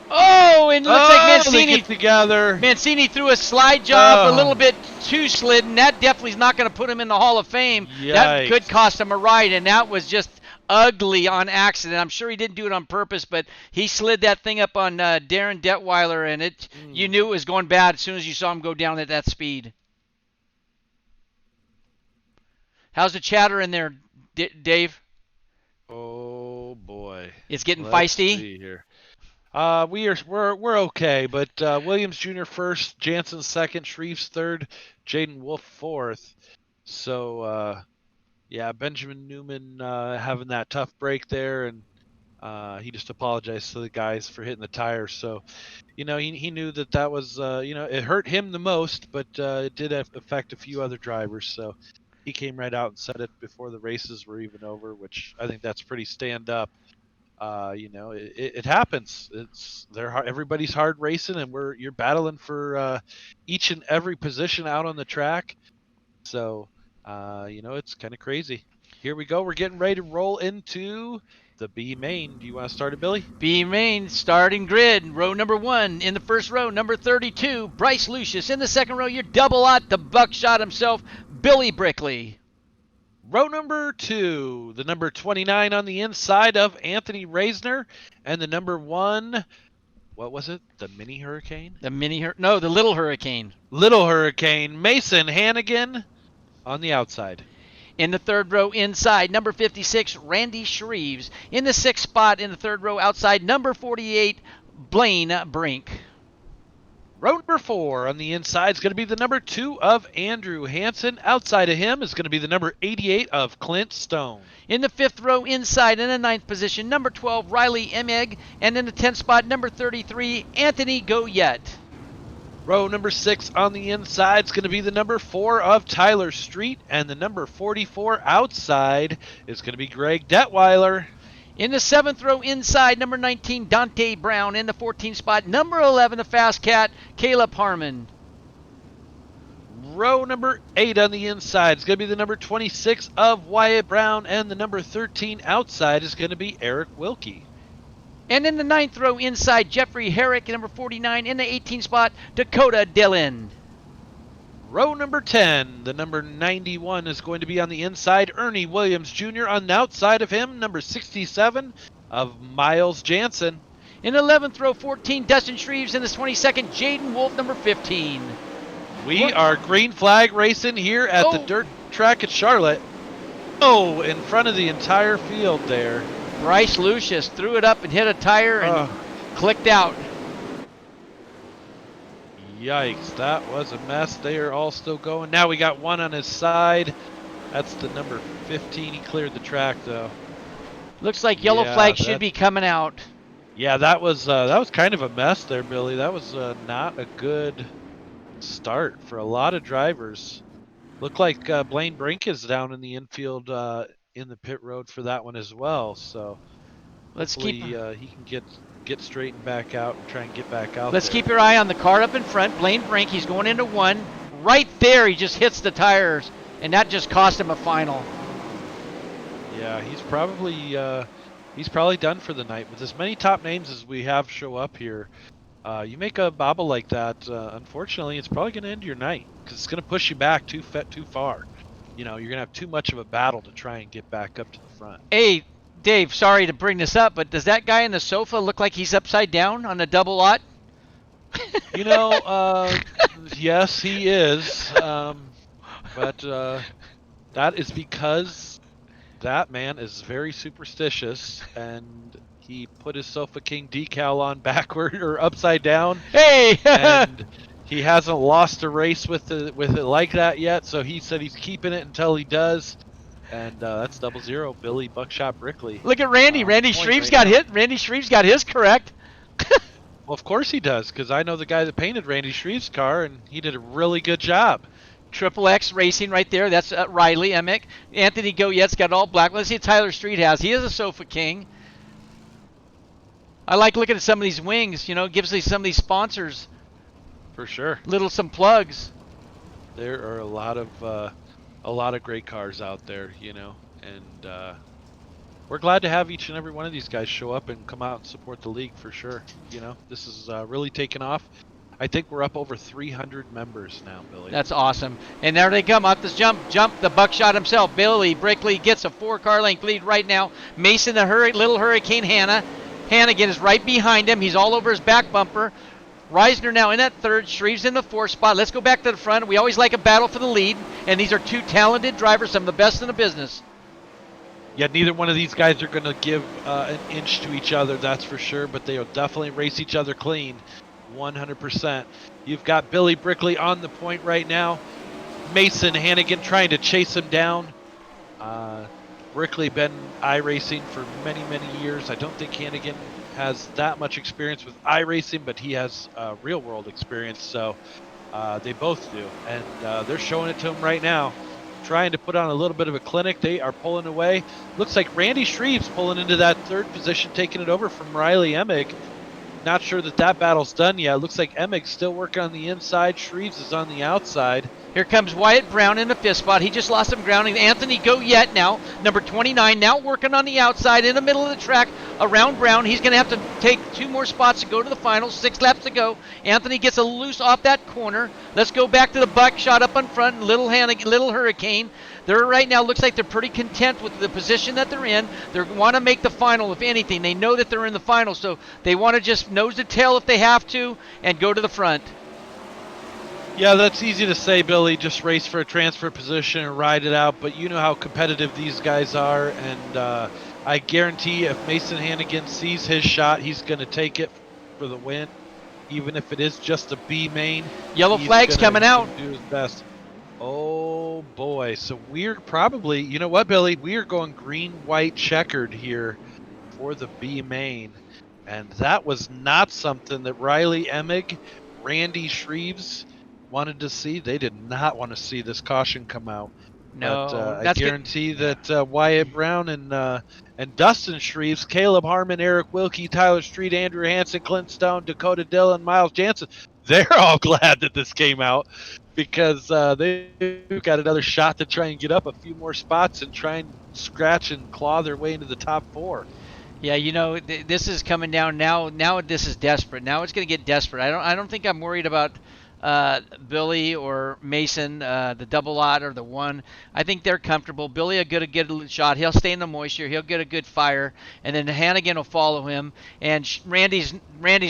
Speaker 1: Oh, and it looks like
Speaker 2: They
Speaker 1: Mancini
Speaker 2: get together.
Speaker 1: Mancini threw a slide job a little bit too slid, and that definitely is not going to put him in the Hall of Fame. That
Speaker 2: Yikes.
Speaker 1: could cost him a ride, and that was just ugly on accident. I'm sure he didn't do it on purpose, but he slid that thing up on Darren Detweiler, and you knew it was going bad as soon as you saw him go down at that speed. How's the chatter in there, Dave?
Speaker 2: Oh boy,
Speaker 1: It's getting
Speaker 2: Let's
Speaker 1: feisty.
Speaker 2: see here. We're okay, but Williams Jr. first, Jansen second, Shreves third, Jaden Wolf fourth. So yeah, Benjamin Newman having that tough break there, and he just apologized to the guys for hitting the tires. So he knew that was it hurt him the most, but it did affect a few other drivers. So he came right out and said it before the races were even over, which I think that's pretty stand up. It happens. Everybody's hard racing, and you're battling for each and every position out on the track. So it's kind of crazy. Here we go. We're getting ready to roll into the B main. Do you want to start it, Billy?
Speaker 1: B main starting grid, row number 1 in the first row, number 32, Bryce Lucius. In the second row, your double out, the buckshot himself, Billy Brickley.
Speaker 2: Row number 2, the number 29 on the inside of Anthony Reisner, and the number 1, what was it? The Mini Hurricane?
Speaker 1: The Little Hurricane.
Speaker 2: Little Hurricane, Mason Hannigan on the outside.
Speaker 1: In the third row inside, number 56, Randy Shreves. In the sixth spot in the third row outside, number 48, Blaine Brink.
Speaker 2: Row number 4 on the inside is going to be the number 2 of Andrew Hansen. Outside of him is going to be the number 88 of Clint Stone.
Speaker 1: In the fifth row inside, in the ninth position, number 12, Riley Emig. And in the 10th spot, number 33, Anthony Goyette.
Speaker 2: Row number 6 on the inside is going to be the number 4 of Tyler Street. And the number 44 outside is going to be Greg Detweiler.
Speaker 1: In the 7th row inside, number 19, Dante Brown. In the 14th spot, number 11, the Fast Cat, Caleb Harmon.
Speaker 2: Row number 8 on the inside is going to be the number 26 of Wyatt Brown. And the number 13 outside is going to be Eric Wilkie.
Speaker 1: And in the 9th row inside, Jeffrey Herrick, number 49. In the 18th spot, Dakota Dillon.
Speaker 2: Row number 10, the number 91 is going to be on the inside. Ernie Williams Jr. on the outside of him, number 67 of Miles Jansen.
Speaker 1: In the 11th row, 14, Dustin Shreves. In the 22nd, Jaden Wolf, number 15.
Speaker 2: We are green flag racing here at the dirt track at Charlotte. Oh, in front of the entire field there.
Speaker 1: Bryce Lucius threw it up and hit a tire and clicked out.
Speaker 2: Yikes, that was a mess. They are all still going. Now we got one on his side. That's the number 15. He cleared the track, though.
Speaker 1: Looks like yellow flag should be coming out.
Speaker 2: Yeah, that was kind of a mess there, Billy. That was not a good start for a lot of drivers. Looked like Blaine Brink is down in the infield in the pit road for that one as well. So
Speaker 1: let's keep
Speaker 2: he can get straightened back out and try and get back out.
Speaker 1: Let's keep your eye on the car up in front. Blaine Brink, he's going into one. Right there, he just hits the tires, and that just cost him a final.
Speaker 2: Yeah, he's probably done for the night. With as many top names as we have show up here, You make a bobble like that, unfortunately, it's probably going to end your night because it's going to push you back too far. You're going to have too much of a battle to try and get back up to the front.
Speaker 1: Hey, Dave, sorry to bring this up, but does that guy in the sofa look like he's upside down on the double lot?
Speaker 2: You know, yes, he is, but that is because that man is very superstitious, and he put his Sofa King decal on backward or upside down,
Speaker 1: Hey!
Speaker 2: and he hasn't lost a race with it like that yet. So he said he's keeping it until he does, and that's 00 Billy Buckshot Brickley.
Speaker 1: Look at Randy. Randy
Speaker 2: Point
Speaker 1: Shreve's
Speaker 2: right
Speaker 1: got
Speaker 2: now.
Speaker 1: hit. Randy Shreve's got his correct.
Speaker 2: Well, of course he does, because I know the guy that painted Randy Shreve's car, and he did a really good job.
Speaker 1: Triple X Racing right there. That's Riley Emick. Anthony Goyette's got all black. Let's see what Tyler Street has. He is a Sofa King. I like looking at some of these wings. You know, gives these some of these sponsors
Speaker 2: For sure.
Speaker 1: some plugs.
Speaker 2: There are a lot of great cars out there, and we're glad to have each and every one of these guys show up and come out and support the league for sure. This is really taken off. I think we're up over 300 members now, Billy.
Speaker 1: That's awesome. And there they come up this jump. The Buckshot himself. Billy Brickley gets a 4-car length lead right now. Mason the Little Hurricane Hannigan is right behind him. He's all over his back bumper. Reisner now in that third. Shreve's in the fourth spot. Let's go back to the front. We always like a battle for the lead. And these are two talented drivers, some of the best in the business.
Speaker 2: Yeah, neither one of these guys are going to give an inch to each other, that's for sure, but they'll definitely race each other clean, 100%. You've got Billy Brickley on the point right now. Mason Hannigan trying to chase him down. Brickley been iRacing for many, many years. I don't think Hannigan has that much experience with iRacing, but he has real-world experience, so they both do. And they're showing it to him right now. Trying to put on a little bit of a clinic. They are pulling away. Looks like Randy Shreve's pulling into that third position, taking it over from Riley Emick. Not sure that battle's done yet. Looks like Emick's still working on the inside. Shreves is on the outside.
Speaker 1: Here comes Wyatt Brown in the fifth spot. He just lost some ground. Anthony Goyette now, number 29, now working on the outside in the middle of the track around Brown. He's going to have to take 2 more spots to go to the final. 6 laps to go. Anthony gets a loose off that corner. Let's go back to the Buckshot up in front. Little Hurricane. They're right now, looks like they're pretty content with the position that they're in. They want to make the final, if anything. They know that they're in the final, so they want to just nose to tail if they have to and go to the front.
Speaker 2: Yeah, that's easy to say, Billy. Just race for a transfer position and ride it out. But you know how competitive these guys are, and I guarantee if Mason Hannigan sees his shot, he's going to take it for the win, even if it is just a B main.
Speaker 1: Yellow flag's coming out.
Speaker 2: Do his best. Oh boy! So we're probably, you know what, Billy? We are going green, white, checkered here for the B main, and that was not something that Riley Emick, Randy Shreves wanted to see. They did not want to see this caution come out.
Speaker 1: No,
Speaker 2: but I guarantee that Wyatt Brown and Dustin Shreves, Caleb Harmon, Eric Wilkie, Tyler Street, Andrew Hansen, Clint Stone, Dakota Dillon, Miles Jansen, they're all glad that this came out because they've got another shot to try and get up a few more spots and try and scratch and claw their way into the top 4.
Speaker 1: Yeah, this is coming down now. Now this is desperate. Now it's going to get desperate. I don't think I'm worried about Billy or Mason, the double lot or the one. I think they're comfortable. Billy will get a good shot. He'll stay in the moisture. He'll get a good fire, and then Hannigan will follow him. And Randy's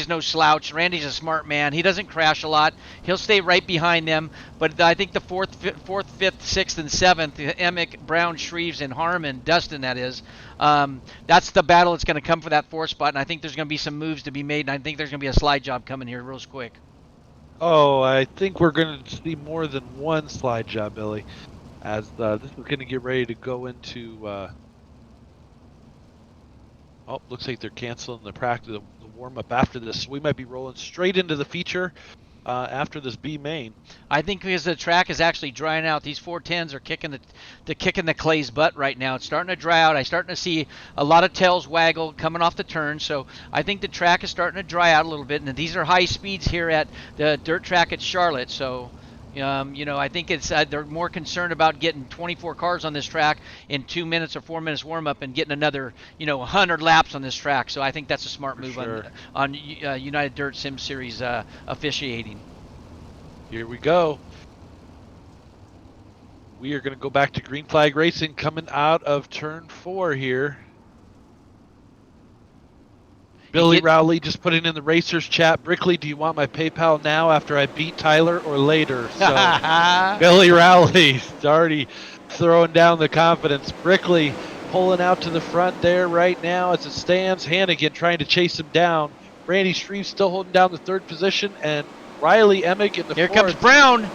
Speaker 1: no slouch. Randy's a smart man. He doesn't crash a lot. He'll stay right behind them. But I think the fourth, fifth, sixth, and seventh, Emick, Brown, Shreves, and Harmon, Dustin, that is. That's the battle that's going to come for that 4th spot. And I think there's going to be some moves to be made. And I think there's going to be a slide job coming here real quick.
Speaker 2: Oh, I think we're going to see more than one slide job, Billy, as this is going to get ready to go into... Oh, looks like they're canceling the practice, the warm-up after this. We might be rolling straight into the feature after this B main.
Speaker 1: I think because the track is actually drying out. These 410s are kicking the clay's butt right now. It's starting to dry out. I'm starting to see a lot of tails waggle coming off the turn. So I think the track is starting to dry out a little bit. And these are high speeds here at the dirt track at Charlotte. So I think it's they're more concerned about getting 24 cars on this track in 2 minutes or 4 minutes warm up and getting another 100 laps on this track. So I think that's a smart
Speaker 2: For
Speaker 1: move
Speaker 2: sure.
Speaker 1: on United Dirt Sim Series officiating.
Speaker 2: Here we go. We are going to go back to green flag racing coming out of turn 4 here. Billy Rowley just putting in the racers chat. Brickley, do you want my PayPal now after I beat Tyler or later? So Billy Rowley's already throwing down the confidence. Brickley pulling out to the front there right now as it stands. Hannigan trying to chase him down. Randy Shreve still holding down the 3rd position, and Riley Emig in the 4th.
Speaker 1: Here comes Brown.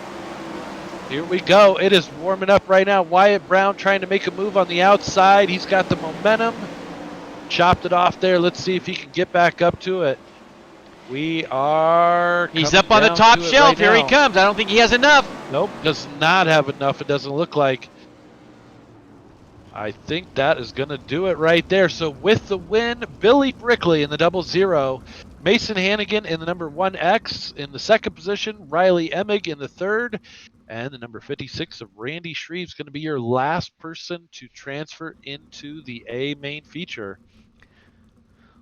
Speaker 2: Here we go. It is warming up right now. Wyatt Brown trying to make a move on the outside. He's got the momentum. Chopped it off there. Let's see if he can get back up to it. He's
Speaker 1: up on the top shelf. Here he comes. I don't think he has enough.
Speaker 2: Nope, does not have enough. It doesn't look like. I think that is going to do it right there. So with the win, Billy Brickley in the 00. Mason Hannigan in the number 1X in the 2nd position. Riley Emig in the 3rd. And the number 56 of Randy Shreve is going to be your last person to transfer into the A main feature.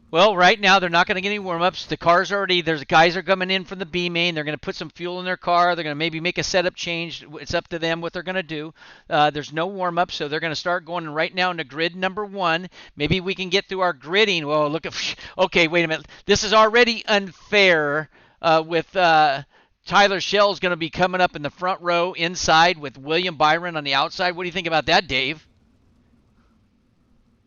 Speaker 1: Well, right now they're not going to get any warm-ups. The car's already, there's guys are coming in from the B main. They're going to put some fuel in their car. They're going to maybe make a setup change. It's up to them what they're going to do. There's no warm-up, so they're going to start going right now into grid number 1. Maybe we can get through our gridding. Well, look at, okay, wait a minute. This is already unfair with Tyler Schell's going to be coming up in the front row inside with William Byron on the outside. What do you think about that, Dave?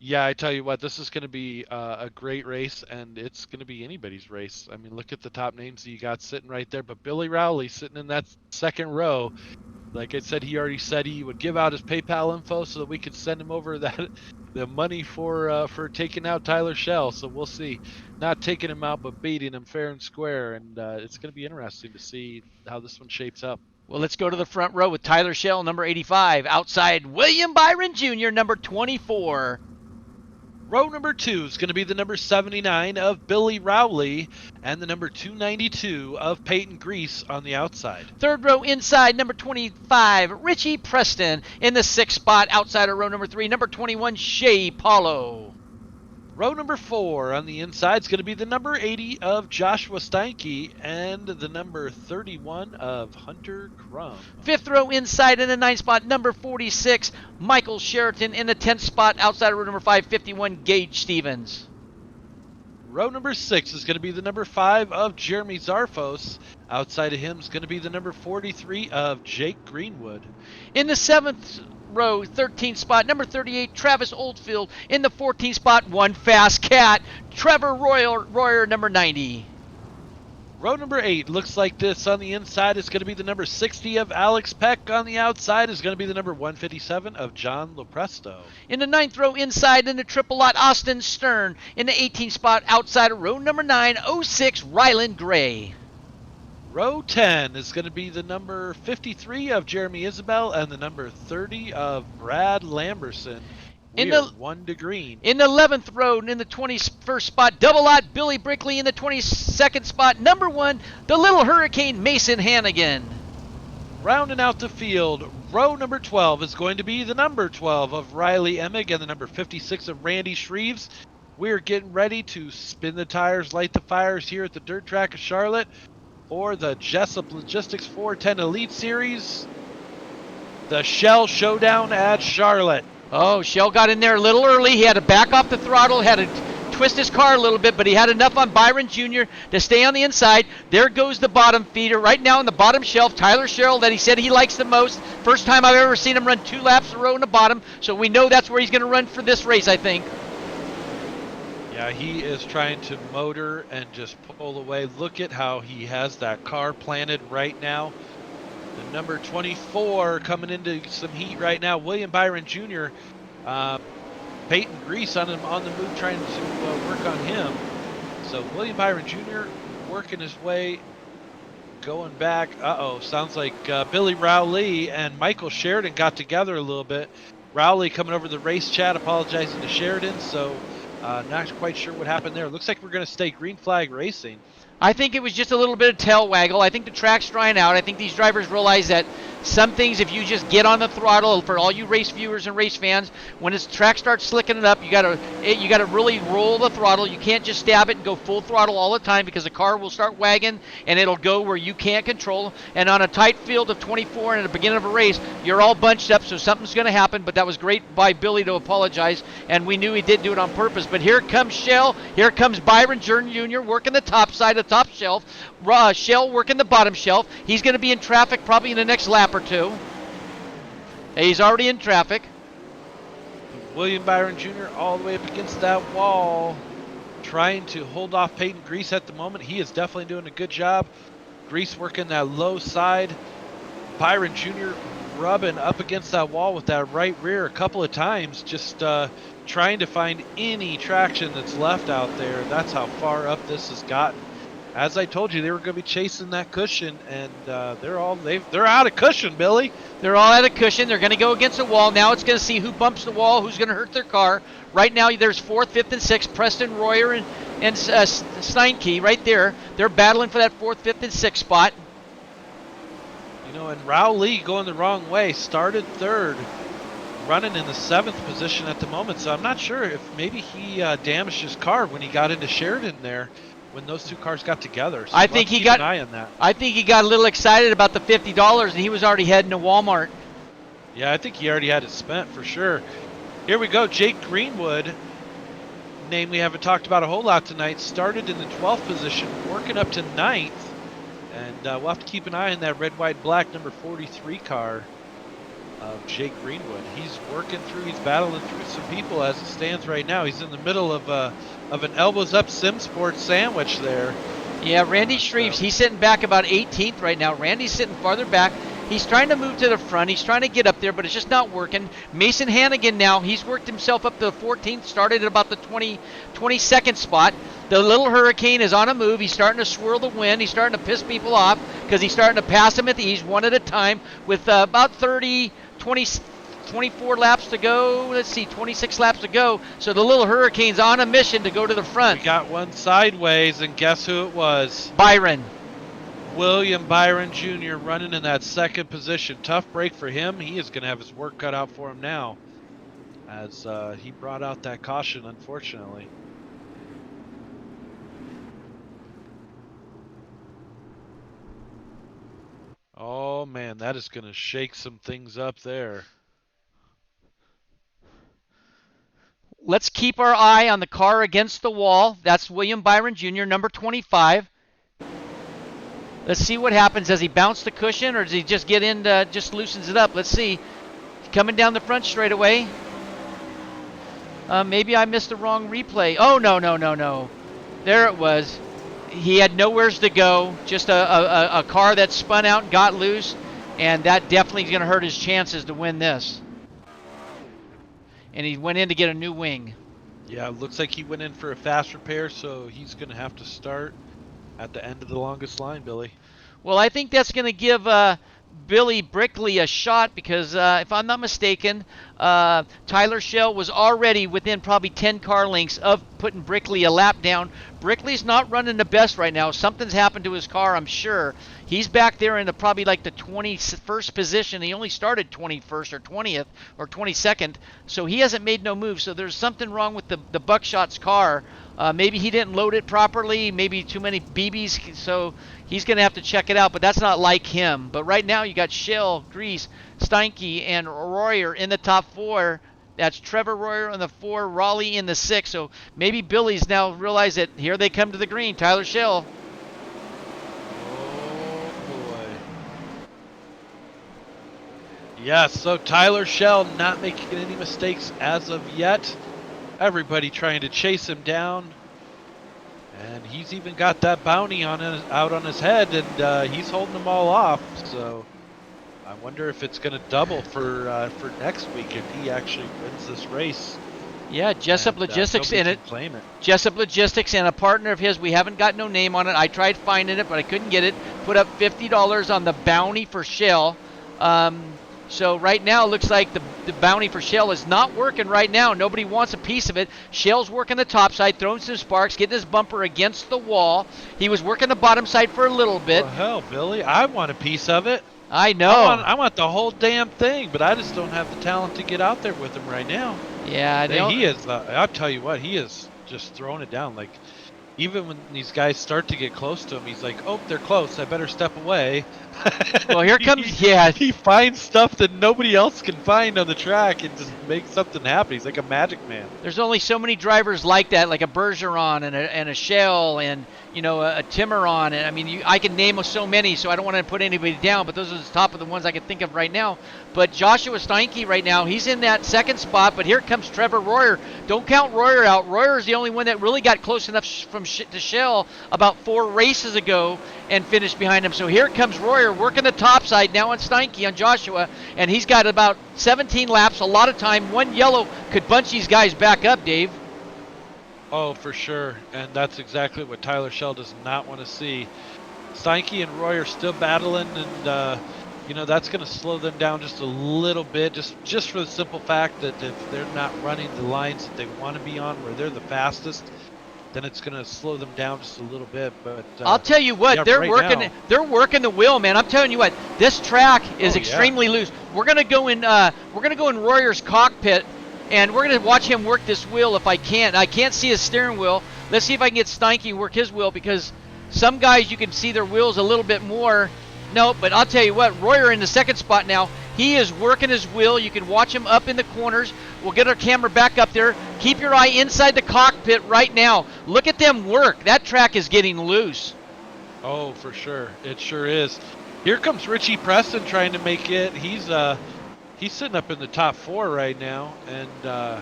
Speaker 2: Yeah, I tell you what, this is going to be a great race, and it's going to be anybody's race. I mean, look at the top names that you got sitting right there. But Billy Rowley sitting in that 2nd row, like I said, he already said he would give out his PayPal info so that we could send him over the money for taking out Tyler Schell. So we'll see. Not taking him out, but beating him fair and square. And it's going to be interesting to see how this one shapes up.
Speaker 1: Well, let's go to the front row with Tyler Schell, number 85. Outside, William Byron Jr., number 24.
Speaker 2: Row number 2 is going to be the number 79 of Billy Rowley and the number 292 of Peyton Grease on the outside.
Speaker 1: 3rd row inside, number 25, Richie Preston. In the 6th spot, outside of row number 3, number 21, Shea Paulo.
Speaker 2: Row number 4 on the inside is going to be the number 80 of Joshua Steinke and the number 31 of Hunter Crum.
Speaker 1: 5th row inside in the 9th spot, number 46, Michael Sheraton. In the 10th spot, outside of row number 5, 51, Gage Stevens.
Speaker 2: Row number 6 is going to be the number 5 of Jeremy Zarfos. Outside of him is going to be the number 43 of Jake Greenwood.
Speaker 1: In the 7th row, 13th spot, number 38, Travis Oldfield. In the 14th spot, one fast cat, Trevor Royer, number 90.
Speaker 2: Row number 8 looks like this. On the inside is going to be the number 60 of Alex Peck. On the outside is going to be the number 157 of John Lopresto.
Speaker 1: In the 9th row inside in the triple lot, Austin Stern. In the 18th spot, outside of row number 9, 06, Ryland Gray.
Speaker 2: Row 10 is going to be the number 53 of Jeremy Isabel and the number 30 of Brad Lamberson. We are 1 to green.
Speaker 1: In the 11th row, in the 21st spot, double lot, Billy Brickley. In the 22nd spot, number 1, the Little Hurricane, Mason Hannigan.
Speaker 2: Rounding out the field, row number 12 is going to be the number 12 of Riley Emig and the number 56 of Randy Shreves. We're getting ready to spin the tires, light the fires here at the dirt track of Charlotte or the Jessup Logistics 410 Elite Series. The Shell Showdown at Charlotte.
Speaker 1: Oh, Shell got in there a little early. He had to back off the throttle, had to twist his car a little bit, but he had enough on Byron Jr. to stay on the inside. There goes the bottom feeder. Right now on the bottom shelf, Tyler Sherrill, that he said he likes the most. First time I've ever seen him run 2 laps in a row in the bottom, so we know that's where he's going to run for this race, I think.
Speaker 2: Yeah, he is trying to motor and just pull away. Look at how he has that car planted right now. The number 24 coming into some heat right now, William Byron Jr. Peyton Grease on him on the move, trying to work on him. So William Byron Jr. working his way, going back. Sounds like Billy Rowley and Michael Sheridan got together a little bit. Rowley coming over the race chat, apologizing to Sheridan. So not quite sure what happened there. Looks like we're going to stay green flag racing.
Speaker 1: I think it was just a little bit of tail waggle. I think the track's drying out. I think these drivers realize that some things, if you just get on the throttle, for all you race viewers and race fans, when the track starts slicking it up, you gotta really roll the throttle. You can't just stab it and go full throttle all the time, because the car will start wagging and it'll go where you can't control. And on a tight field of 24 and at the beginning of a race, you're all bunched up, so something's going to happen. But that was great by Billy to apologize, and we knew he did do it on purpose. But here comes Shell. Here comes Byron Jr. working the top side of the top shelf. Shell working the bottom shelf. He's going to be in traffic probably in the next lap or two. He's already in traffic.
Speaker 2: William Byron Jr. all the way up against that wall, trying to hold off Peyton Grease at the moment. He is definitely doing a good job. Grease working that low side. Byron Jr. rubbing up against that wall with that right rear a couple of times, just trying to find any traction that's left out there. That's how far up this has gotten. As I told you, they were going to be chasing that cushion, and they're out of cushion, Billy.
Speaker 1: They're all out of cushion. They're going to go against the wall. Now it's going to see who bumps the wall, who's going to hurt their car. Right now, there's 4th, 5th, and 6th. Preston, Royer, and Steinke right there. They're battling for that 4th, 5th, and 6th spot.
Speaker 2: You know, and Rowley going the wrong way, started 3rd, running in the 7th position at the moment. So I'm not sure if maybe he damaged his car when he got into Sheridan there, when those two cars got together. So
Speaker 1: I think he got
Speaker 2: an eye on that.
Speaker 1: I think he got a little excited about the $50, and he was already heading to Walmart.
Speaker 2: Yeah, I think he already had it spent for sure. Here we go. Jake Greenwood, name we haven't talked about a whole lot tonight, started in the 12th position, working up to 9th. And we'll have to keep an eye on that red, white, black number 43 car of Jake Greenwood. He's working through, he's battling through some people as it stands right now. He's in the middle of an elbows up Sim Sports sandwich there.
Speaker 1: Yeah, Randy Shreves, he's sitting back about 18th right now. Randy's sitting farther back. He's trying to move to the front. He's trying to get up there, but it's just not working. Mason Hannigan now, he's worked himself up to the 14th, started at about the 22nd spot. The little Hurricane is on a move. He's starting to swirl the wind. He's starting to piss people off because he's starting to pass them at the ease one at a time with about 24 laps to go. Let's see, 26 laps to go. So the little Hurricane's on a mission to go to the front.
Speaker 2: We got one sideways, and guess who it was?
Speaker 1: Byron.
Speaker 2: William Byron Jr. running in that 2nd position. Tough break for him. He is going to have his work cut out for him now, as he brought out that caution, unfortunately. Oh man, that is going to shake some things up there.
Speaker 1: Let's keep our eye on the car against the wall. That's William Byron Jr., number 25. Let's see what happens. Does he bounce the cushion, or does he just get in, just loosens it up? Let's see. Coming down the front straightaway. Maybe I missed the wrong replay. Oh, no. There it was. He had nowheres to go. Just a car that spun out and got loose, and that definitely is going to hurt his chances to win this. And he went in to get a new wing.
Speaker 2: Yeah, it looks like he went in for a fast repair, so he's going to have to start at the end of the longest line, Billy.
Speaker 1: Well, I think that's going to give Billy Brickley a shot because, if I'm not mistaken, Tyler Shell was already within probably 10 car lengths of putting Brickley a lap down. Brickley's not running the best right now. Something's happened to his car, I'm sure. He's back there in probably like the 21st position. He only started 21st or 20th or 22nd, so he hasn't made no move. So there's something wrong with the Buckshot's car. Maybe he didn't load it properly, maybe too many BBs, so he's going to have to check it out, but that's not like him. But right now you got Shell, Grease, Steinke, and Royer in the top 4. That's Trevor Royer in the 4, Raleigh in the 6. So maybe Billy's now realized that here they come to the green. Tyler Shell.
Speaker 2: Oh, boy. Yes, so Tyler Shell not making any mistakes as of yet. Everybody trying to chase him down. And he's even got that bounty out on his head, and he's holding them all off. So I wonder if it's going to double for next week if he actually wins this race.
Speaker 1: Yeah, Jessup Logistics in it.
Speaker 2: Claim it.
Speaker 1: Jessup Logistics and a partner of his. We haven't got no name on it. I tried finding it, but I couldn't get it. Put up $50 on the bounty for Shell. So right now, it looks like the bounty for Shell is not working right now. Nobody wants a piece of it. Shell's working the top side, throwing some sparks, getting his bumper against the wall. He was working the bottom side for a little bit.
Speaker 2: Well, hell, Billy, I want a piece of it.
Speaker 1: I know.
Speaker 2: I want the whole damn thing, but I just don't have the talent to get out there with him right now.
Speaker 1: Yeah,
Speaker 2: He is. I'll tell you what, he is just throwing it down. Like, even when these guys start to get close to him, he's like, "Oh, they're close. I better step away."
Speaker 1: Well, here comes, yeah.
Speaker 2: He finds stuff that nobody else can find on the track and just makes something happen. He's like a magic man.
Speaker 1: There's only so many drivers like that, like a Bergeron and a Shell and a Timuron. And I mean, I can name so many, so I don't want to put anybody down. But those are the top of the ones I can think of right now. But Joshua Steinke right now, he's in that second spot. But here comes Trevor Royer. Don't count Royer out. Royer's the only one that really got close enough to Shell about 4 races ago and finished behind him. So here comes Royer working the top side now on Steinke, on Joshua, and he's got about 17 laps, a lot of time. One yellow could bunch these guys back up, Dave.
Speaker 2: Oh, for sure. And that's exactly what Tyler Shell does not want to see. Steinke and Royer still battling, and that's going to slow them down just a little bit, just for the simple fact that if they're not running the lines that they want to be on, where they're the fastest, then it's going to slow them down just a little bit. But
Speaker 1: I'll tell you what,
Speaker 2: yeah,
Speaker 1: they're
Speaker 2: right
Speaker 1: working. They're working the wheel, man. I'm telling you what, this track is
Speaker 2: Oh,
Speaker 1: extremely loose. We're gonna go in. We're gonna go in Royer's cockpit, and we're gonna watch him work this wheel. If I can't see his steering wheel. Let's see if I can get Steinke to work his wheel, because some guys you can see their wheels a little bit more. No, but I'll tell you what, Royer in the second spot now. He is working his wheel. You can watch him up in the corners. We'll get our camera back up there. Keep your eye inside the cockpit right now. Look at them work. That track is getting loose.
Speaker 2: Oh, for sure. It sure is. Here comes Richie Preston trying to make it. He's sitting up in the top 4 right now, and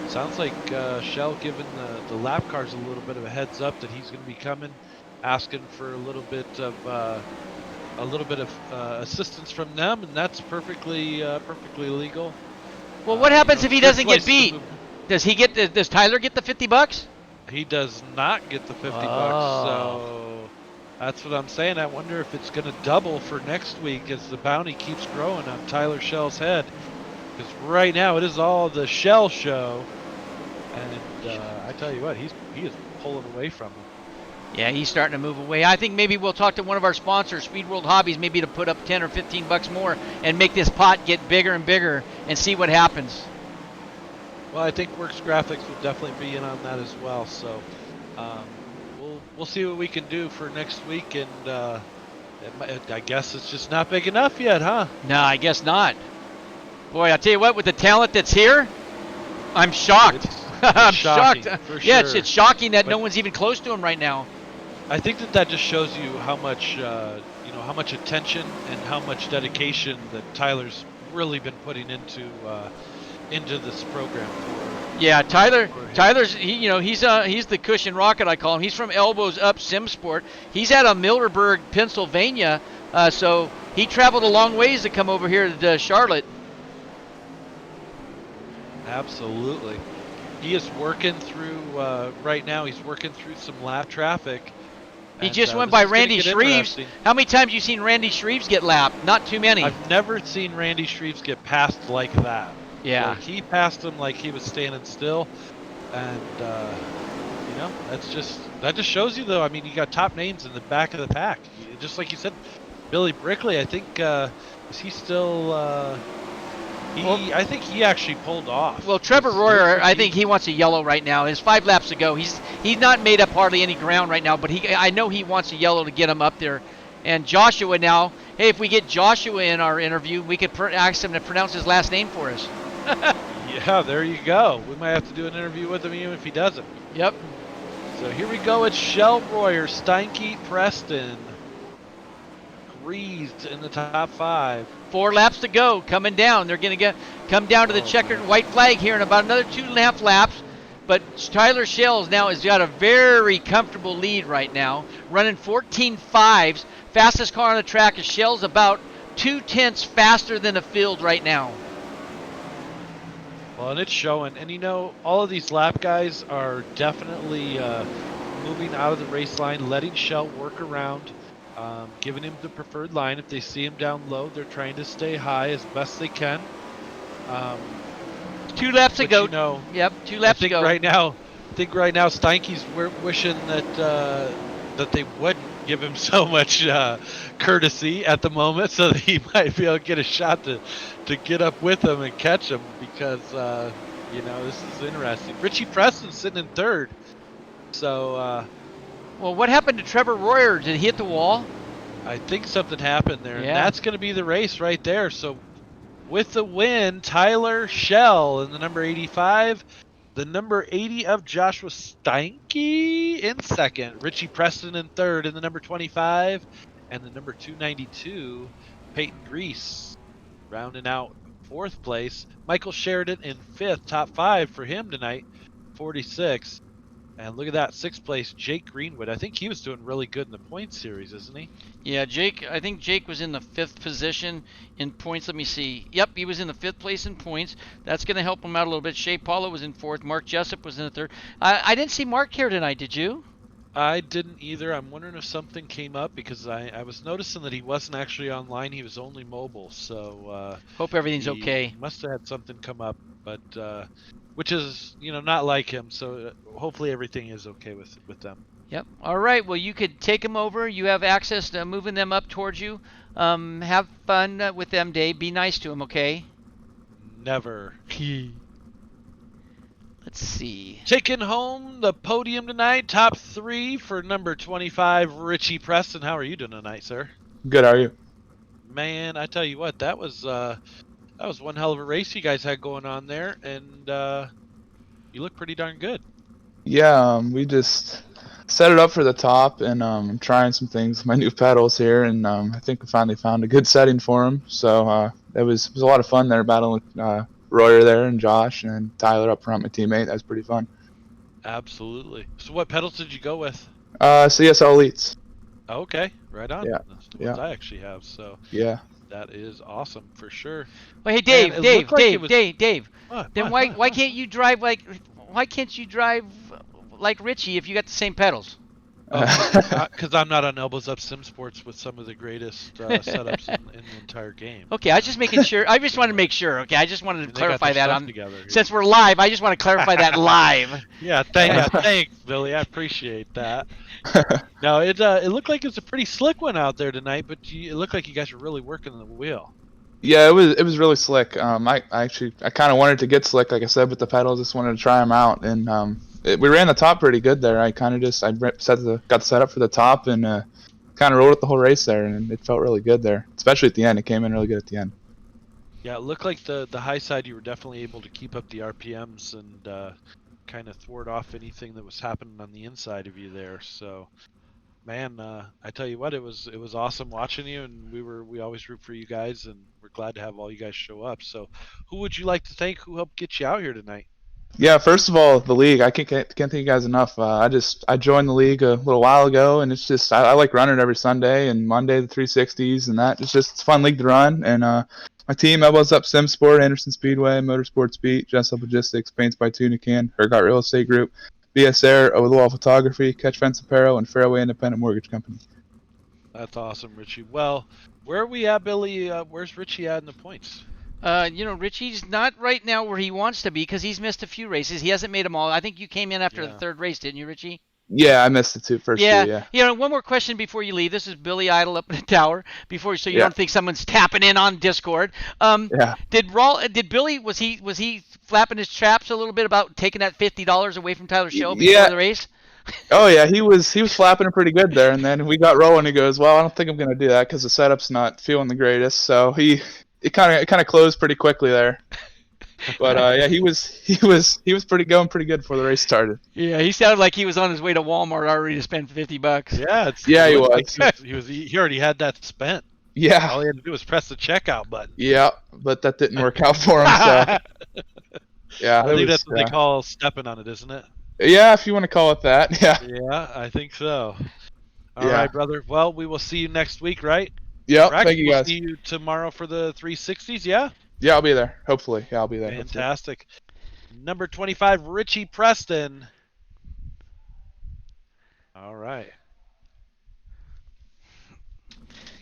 Speaker 2: sounds like Shell giving the lap cars a little bit of a heads up that he's going to be coming, asking for a little bit of assistance from them, and that's perfectly legal.
Speaker 1: Well, what happens if he doesn't get beat?
Speaker 2: Does
Speaker 1: Does Tyler get the $50?
Speaker 2: He does not get the $50, so that's what I'm saying. I wonder if it's going to double for next week as the bounty keeps growing on Tyler Shell's head, because right now it is all the Shell show, and I tell you what, he is pulling away from him.
Speaker 1: Yeah, he's starting to move away. I think maybe we'll talk to one of our sponsors, Speed World Hobbies, maybe to put up 10 or 15 bucks more and make this pot get bigger and bigger and see what happens.
Speaker 2: Well, I think Works Graphics will definitely be in on that as well. So we'll see what we can do for next week, and I guess it's just not big enough yet, huh?
Speaker 1: No, I guess not. Boy, I'll tell you what, with the talent that's here, I'm shocked. I'm
Speaker 2: shocking,
Speaker 1: shocked.
Speaker 2: for
Speaker 1: Yeah,
Speaker 2: sure.
Speaker 1: it's shocking that
Speaker 2: But
Speaker 1: no one's even close to him right now.
Speaker 2: I think that just shows you how much how much attention and how much dedication that Tyler's really been putting into this program.
Speaker 1: Yeah, Tyler's he's the cushion rocket, I call him. He's from Elbows Up Simsport. He's out of Millersburg, Pennsylvania, so he traveled a long ways to come over here to Charlotte.
Speaker 2: Absolutely. He is working through right now. He's working through some lap traffic.
Speaker 1: He
Speaker 2: And,
Speaker 1: just went
Speaker 2: this
Speaker 1: by
Speaker 2: is gonna
Speaker 1: Randy
Speaker 2: get
Speaker 1: Shreves.
Speaker 2: interesting.
Speaker 1: How many times you seen Randy Shreves get lapped? Not too many.
Speaker 2: I've never seen Randy Shreves get passed like that.
Speaker 1: Yeah.
Speaker 2: Like, he passed him like he was standing still, and that just shows you, though. I mean, you got top names in the back of the pack, just like you said. Billy Brickley, I think, is he still? I think he actually pulled off.
Speaker 1: Well, Trevor Royer, I think he wants a yellow right now. There's 5 laps to go. He's not made up hardly any ground right now, but I know he wants a yellow to get him up there. And Joshua now, hey, if we get Joshua in our interview, we could ask him to pronounce his last name for us.
Speaker 2: Yeah, there you go. We might have to do an interview with him even if he doesn't.
Speaker 1: Yep.
Speaker 2: So here we go. It's Shell, Royer, Steinke, Preston. Greased in the top 5.
Speaker 1: 4 laps to go, coming down. They're going to come down to the checkered white flag here in about another 2.5 laps. But Tyler Shell now has got a very comfortable lead right now, running 14.5s. Fastest car on the track is Shell's about 0.2 faster than the field right now.
Speaker 2: Well, and it's showing. And all of these lap guys are definitely moving out of the race line, letting Shell work around. giving him the preferred line. If they see him down low, they're trying to stay high as best they can.
Speaker 1: 2 laps to
Speaker 2: But
Speaker 1: go.
Speaker 2: you know,
Speaker 1: Yep, 2
Speaker 2: I
Speaker 1: laps to
Speaker 2: think
Speaker 1: go.
Speaker 2: right now, Steinke's wishing that they wouldn't give him so much courtesy at the moment, so that he might be able to get a shot to get up with him and catch him, because this is interesting. Richie Preston's sitting in third, so
Speaker 1: Well, what happened to Trevor Royer? Did he hit the wall?
Speaker 2: I think something happened there, and
Speaker 1: Yeah.
Speaker 2: that's going to be the race right there. So with the win, Tyler Shell in the number 85. The number 80 of Joshua Steinke in second. Richie Preston in third in the number 25. And the number 292, Peyton Grease, rounding out fourth place. Michael Sheridan in fifth. Top 5 for him tonight, 46. And look at that, sixth place, Jake Greenwood. I think he was doing really good in the points series, isn't he?
Speaker 1: Yeah, Jake. I think Jake was in the 5th position in points. Let me see. Yep, he was in the 5th place in points. That's going to help him out a little bit. Shea Paula was in 4th. Mark Jessup was in the 3rd. I didn't see Mark here tonight. Did you?
Speaker 2: I didn't either. I'm wondering if something came up, because I was noticing that he wasn't actually online. He was only mobile. So
Speaker 1: Hope everything's
Speaker 2: he
Speaker 1: okay.
Speaker 2: must have had something come up, but which is not like him. So hopefully everything is okay with them.
Speaker 1: Yep. All right. Well, you could take them over. You have access to moving them up towards you. Have fun with them, Dave. Be nice to them, okay?
Speaker 2: Never.
Speaker 1: Let's see.
Speaker 2: Taking home the podium tonight, top 3 for number 25, Richie Preston. How are you doing tonight, sir?
Speaker 5: Good, how are you?
Speaker 2: Man, I tell you what, that was one hell of a race you guys had going on there, and you look pretty darn good.
Speaker 5: Yeah, we just set it up for the top, and I'm trying some things with my new pedals here, and I think we finally found a good setting for them. So it was a lot of fun there, battling with Royer there and Josh and Tyler up front, my teammate. That was pretty fun.
Speaker 2: Absolutely. So what pedals did you go with?
Speaker 5: CSL Elites.
Speaker 2: Okay, right on.
Speaker 5: Yeah,
Speaker 2: That's the
Speaker 5: yeah.
Speaker 2: ones I actually have, so
Speaker 5: Yeah.
Speaker 2: that is awesome for sure.
Speaker 1: Well, hey, Dave,
Speaker 2: Man, it
Speaker 1: Dave,
Speaker 2: looked like it
Speaker 1: Dave,
Speaker 2: was-
Speaker 1: Dave, Dave.
Speaker 2: What?
Speaker 1: Then
Speaker 2: What?
Speaker 1: why can't you drive like Richie if you got the same pedals?
Speaker 2: Because I'm not on Elbows Up Sim Sports with some of the greatest setups in the entire game.
Speaker 1: Okay, I was just making sure. I just wanted to make sure. Okay, I just wanted to
Speaker 2: They got
Speaker 1: clarify
Speaker 2: their
Speaker 1: that
Speaker 2: stuff
Speaker 1: on.
Speaker 2: together here.
Speaker 1: Since we're live, I just want to clarify that live.
Speaker 2: Yeah, thanks, Billy. I appreciate that. No, it looked like it's a pretty slick one out there tonight, but it looked like you guys were really working the wheel.
Speaker 5: Yeah, it was really slick. I kind of wanted to get slick, like I said, with the pedals. Just wanted to try them out, and we ran the top pretty good there. I kind of just got the setup for the top, and kind of rode it the whole race there, and it felt really good there, especially at the end. It came in really good at the end.
Speaker 2: Yeah, it looked like the high side you were definitely able to keep up the RPMs and kind of thwart off anything that was happening on the inside of you there. So, man, I tell you what, it was awesome watching you, and we always root for you guys, and we're glad to have all you guys show up. So, who would you like to thank who helped get you out here tonight?
Speaker 5: Yeah, first of all, the league. I can't thank you guys enough. I joined the league a little while ago, and it's just I like running every Sunday and Monday the 360s, and that it's a fun league to run. And my team, Elbows Up Sim Sport, Anderson Speedway, Motorsports Beat, Jessup Logistics, Paints by Tunican, Hergott Real Estate Group, BS Air, Over the Wall Photography, Catch Fence Apparel, and Fairway Independent Mortgage Company.
Speaker 2: That's awesome, Richie. Well, where are we at, Billy? Where's Richie at in the points?
Speaker 1: Richie's not right now where he wants to be because he's missed a few races. He hasn't made them all. I think you came in after the 3rd race, didn't you, Richie?
Speaker 5: Yeah, I missed the first two. Yeah.
Speaker 1: One more question before you leave. This is Billy Idle up in the tower. So you
Speaker 5: Yeah.
Speaker 1: don't think someone's tapping in on Discord.
Speaker 5: Yeah.
Speaker 1: Did Billy was he flapping his chaps a little bit about taking that $50 away from Tyler Show before
Speaker 5: Yeah.
Speaker 1: the race?
Speaker 5: Oh yeah, he was flapping it pretty good there, and then we got rolling. He goes, "Well, I don't think I'm gonna do that because the setup's not feeling the greatest." So it kind of closed pretty quickly there. But yeah, he was going pretty good before the race started.
Speaker 1: Yeah, he sounded like he was on his way to Walmart already to spend $50.
Speaker 2: Yeah,
Speaker 5: he
Speaker 2: looked
Speaker 5: was.
Speaker 2: like he already had that spent.
Speaker 5: Yeah.
Speaker 2: All he had to do was press the checkout button.
Speaker 5: Yeah, but that didn't work out for him. So yeah,
Speaker 2: I think that's what they call stepping on it, isn't it?
Speaker 5: Yeah, if you want to call it that. Yeah.
Speaker 2: Yeah, I think so. All
Speaker 5: Yeah.
Speaker 2: right, brother. Well, we will see you next week, right?
Speaker 5: Yep.
Speaker 2: Correct?
Speaker 5: Thank you
Speaker 2: We'll
Speaker 5: guys.
Speaker 2: see you tomorrow for the 360s, yeah?
Speaker 5: Yeah, I'll be there. Hopefully. Yeah, I'll be there.
Speaker 2: Fantastic. Number 25, Richie Preston. All right.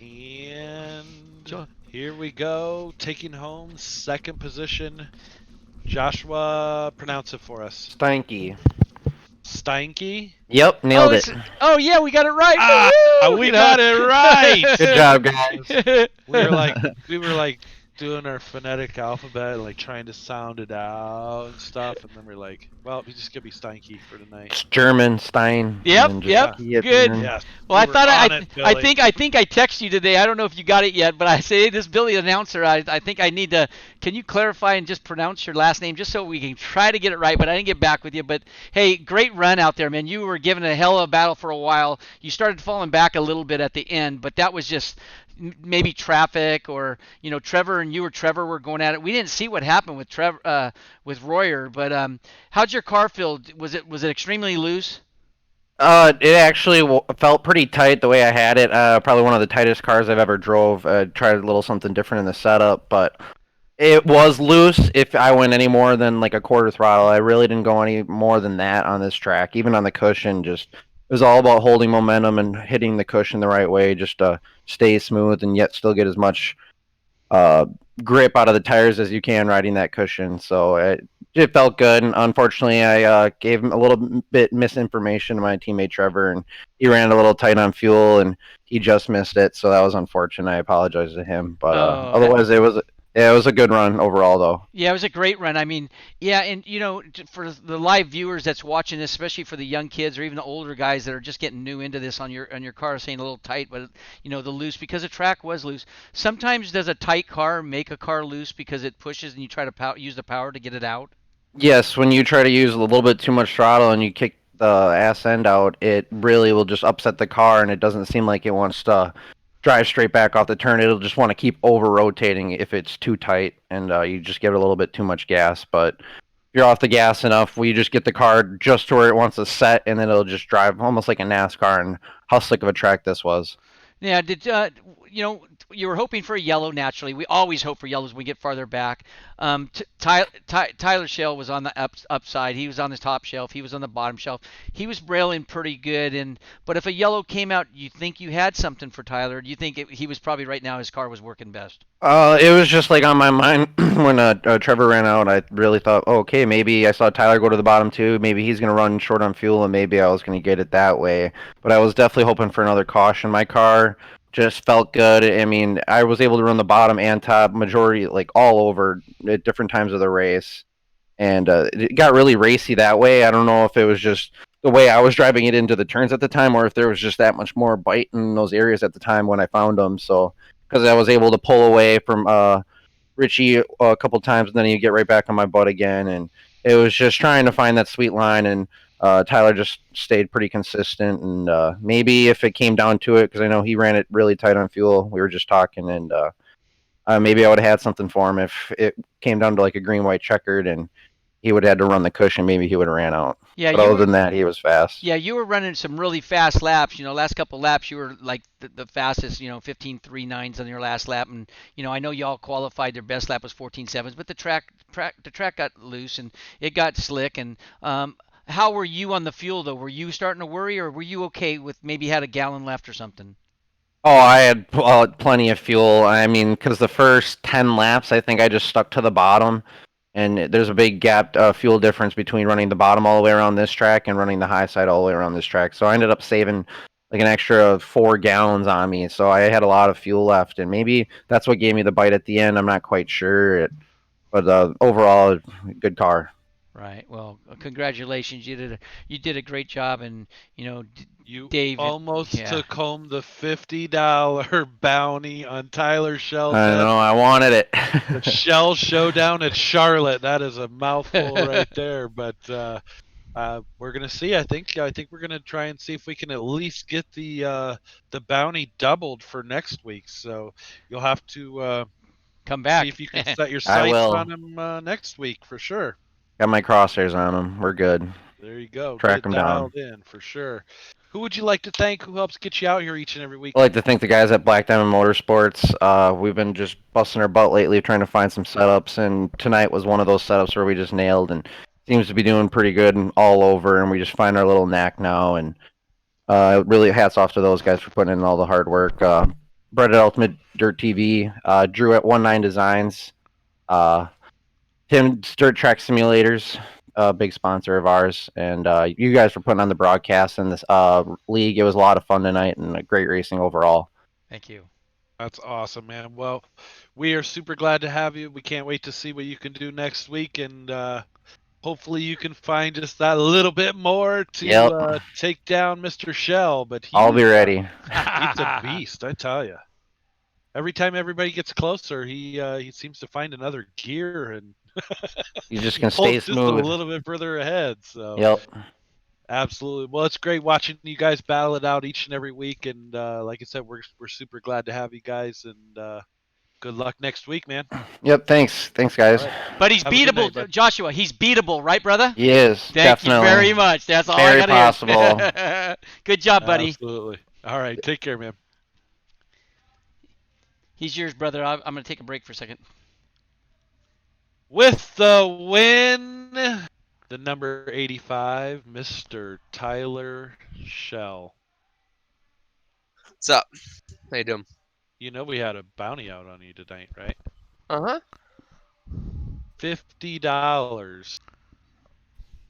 Speaker 2: And here we go, taking home second position. Joshua, pronounce it for us.
Speaker 6: Stanky.
Speaker 2: Steinke?
Speaker 6: Yep,
Speaker 1: Oh,
Speaker 6: nailed it.
Speaker 1: oh yeah, we got it right.
Speaker 2: Ah,
Speaker 1: Woo-hoo!
Speaker 2: we
Speaker 1: You know?
Speaker 2: got it right.
Speaker 6: Good job, guys.
Speaker 2: We were like doing our phonetic alphabet, like trying to sound it out and stuff, and then we're like, well, we just gonna be Steinke for tonight.
Speaker 6: It's German, Stein.
Speaker 1: Yep,
Speaker 6: and then
Speaker 1: yep,
Speaker 6: just key at the
Speaker 1: good.
Speaker 6: end.
Speaker 2: Yes.
Speaker 1: Well, I
Speaker 2: we
Speaker 1: thought
Speaker 2: were
Speaker 1: I,
Speaker 2: on it,
Speaker 1: I
Speaker 2: Billy.
Speaker 1: think I texted you today. I don't know if you got it yet, but I say, hey, this Billy announcer. I think I need to. Can you clarify and just pronounce your last name just so we can try to get it right? But I didn't get back with you. But hey, great run out there, man. You were given a hell of a battle for a while. You started falling back a little bit at the end, but that was just maybe traffic or Trevor and Trevor were going at it. We didn't see what happened with Trevor with Royer, but how'd your car feel? Was it extremely loose?
Speaker 6: It actually felt pretty tight the way I had it. Probably one of the tightest cars I've ever drove. Tried a little something different in the setup, but it was loose. If I went any more than like a quarter throttle, I really didn't go any more than that on this track. Even on the cushion, just it was all about holding momentum and hitting the cushion the right way, just to stay smooth and yet still get as much uh, grip out of the tires as you can riding that cushion. So it felt good. And unfortunately, I gave him a little bit misinformation to my teammate Trevor, and he ran a little tight on fuel, and he just missed it. So that was unfortunate. I apologize to him, but otherwise, it was a good run overall, though.
Speaker 1: Yeah, it was a great run. I mean, yeah, and for the live viewers that's watching this, especially for the young kids or even the older guys that are just getting new into this on your car, saying a little tight, but the loose because the track was loose. Sometimes does a tight car make a car loose because it pushes and you try to use the power to get it out?
Speaker 6: Yes, when you try to use a little bit too much throttle and you kick the ass end out, it really will just upset the car, and it doesn't seem like it wants to drive straight back off the turn. It'll just want to keep over rotating if it's too tight, and you just give it a little bit too much gas. But if you're off the gas enough, you just get the car just to where it wants to set, and then it'll just drive almost like a NASCAR. And how slick of a track this was.
Speaker 1: Yeah, did you were hoping for a yellow naturally. We always hope for yellows when we get farther back. Tyler Shell was on the upside. He was on the top shelf. He was on the bottom shelf. He was brailing pretty good. But if a yellow came out, you think you had something for Tyler? Do you think he was probably right now his car was working best?
Speaker 6: It was just like on my mind when Trevor ran out. I really thought, oh, okay, maybe I saw Tyler go to the bottom too. Maybe he's going to run short on fuel, and maybe I was going to get it that way. But I was definitely hoping for another caution. My car just felt good. I mean, I was able to run the bottom and top majority, like all over at different times of the race. And it got really racy that way. I don't know if it was just the way I was driving it into the turns at the time, or if there was just that much more bite in those areas at the time when I found them. So, because I was able to pull away from Richie a couple times, and then you get right back on my butt again. And it was just trying to find that sweet line, and Tyler just stayed pretty consistent. And maybe if it came down to it, because I know he ran it really tight on fuel, we were just talking, and maybe I would have had something for him if it came down to like a green-white checkered, and he would have had to run the cushion. Maybe he would have ran out.
Speaker 1: Yeah,
Speaker 6: but other than that, he was fast.
Speaker 1: Yeah, you were running some really fast laps. Last couple laps you were like the fastest. 15.39s on your last lap, and I know y'all qualified. Their best lap was 14.7s, but the track got loose and it got slick. And how were you on the fuel though? Were you starting to worry, or were you okay with maybe had a gallon left or something?
Speaker 6: Oh, I had plenty of fuel. I mean, because the first 10 laps, I think I just stuck to the bottom. And there's a big gap, fuel difference between running the bottom all the way around this track and running the high side all the way around this track. So I ended up saving like an extra 4 gallons on me. So I had a lot of fuel left. And maybe that's what gave me the bite at the end. I'm not quite sure. But overall, good car.
Speaker 1: Right. Well, congratulations. You did a great job, and
Speaker 2: You
Speaker 1: Dave
Speaker 2: almost took home the $50 bounty on Tyler Shell.
Speaker 6: I know, I wanted it.
Speaker 2: The Shell Showdown at Charlotte. That is a mouthful right there. But we're gonna see. I think we're gonna try and see if we can at least get the bounty doubled for next week. So you'll have to
Speaker 1: come back.
Speaker 2: See if you can set your sights on him next week for sure.
Speaker 6: Got my crosshairs on him. We're good.
Speaker 2: There you go.
Speaker 6: Track
Speaker 2: Get
Speaker 6: them
Speaker 2: dialed
Speaker 6: down.
Speaker 2: in for sure. Who would you like to thank? Who helps get you out here each and every week?
Speaker 6: I'd like to thank the guys at Black Diamond Motorsports. We've been just busting our butt lately trying to find some setups, and tonight was one of those setups where we just nailed, and seems to be doing pretty good and all over, and we just find our little knack now. And really hats off to those guys for putting in all the hard work. Brett at Ultimate Dirt TV, Drew at 19 Designs, Tim's Dirt Track Simulators, a big sponsor of ours, and you guys for putting on the broadcast in this league. It was a lot of fun tonight and a great racing overall.
Speaker 1: Thank you.
Speaker 2: That's awesome, man. Well, we are super glad to have you. We can't wait to see what you can do next week, and hopefully you can find just that little bit more to
Speaker 6: Yep.
Speaker 2: take down Mr. Shell. But
Speaker 6: I'll be
Speaker 2: he's
Speaker 6: ready.
Speaker 2: he's a beast, I tell you. Every time everybody gets closer, he seems to find another gear and
Speaker 6: You just
Speaker 2: he
Speaker 6: can
Speaker 2: pulls
Speaker 6: stay
Speaker 2: just a
Speaker 6: smooth.
Speaker 2: little bit further ahead. So
Speaker 6: Yep.
Speaker 2: absolutely. Well, it's great watching you guys battle it out each and every week. And like I said, we're super glad to have you guys. And good luck next week, man.
Speaker 6: Yep. Thanks, guys.
Speaker 2: All right.
Speaker 1: But he's
Speaker 2: Have a good
Speaker 1: beatable,
Speaker 2: night, bud.
Speaker 1: Joshua. He's beatable, right, brother?
Speaker 6: He is
Speaker 1: Thank
Speaker 6: definitely
Speaker 1: you very much. That's all
Speaker 6: very
Speaker 1: I got
Speaker 6: possible.
Speaker 1: to hear. Good job, buddy.
Speaker 2: Absolutely. All right. Take care, man.
Speaker 1: He's yours, brother. I'm going to take a break for a second.
Speaker 2: With the win, the number 85, Mr. Tyler Shell.
Speaker 7: What's up? How you doing?
Speaker 2: You know we had a bounty out on you tonight, right?
Speaker 7: Uh-huh.
Speaker 2: $50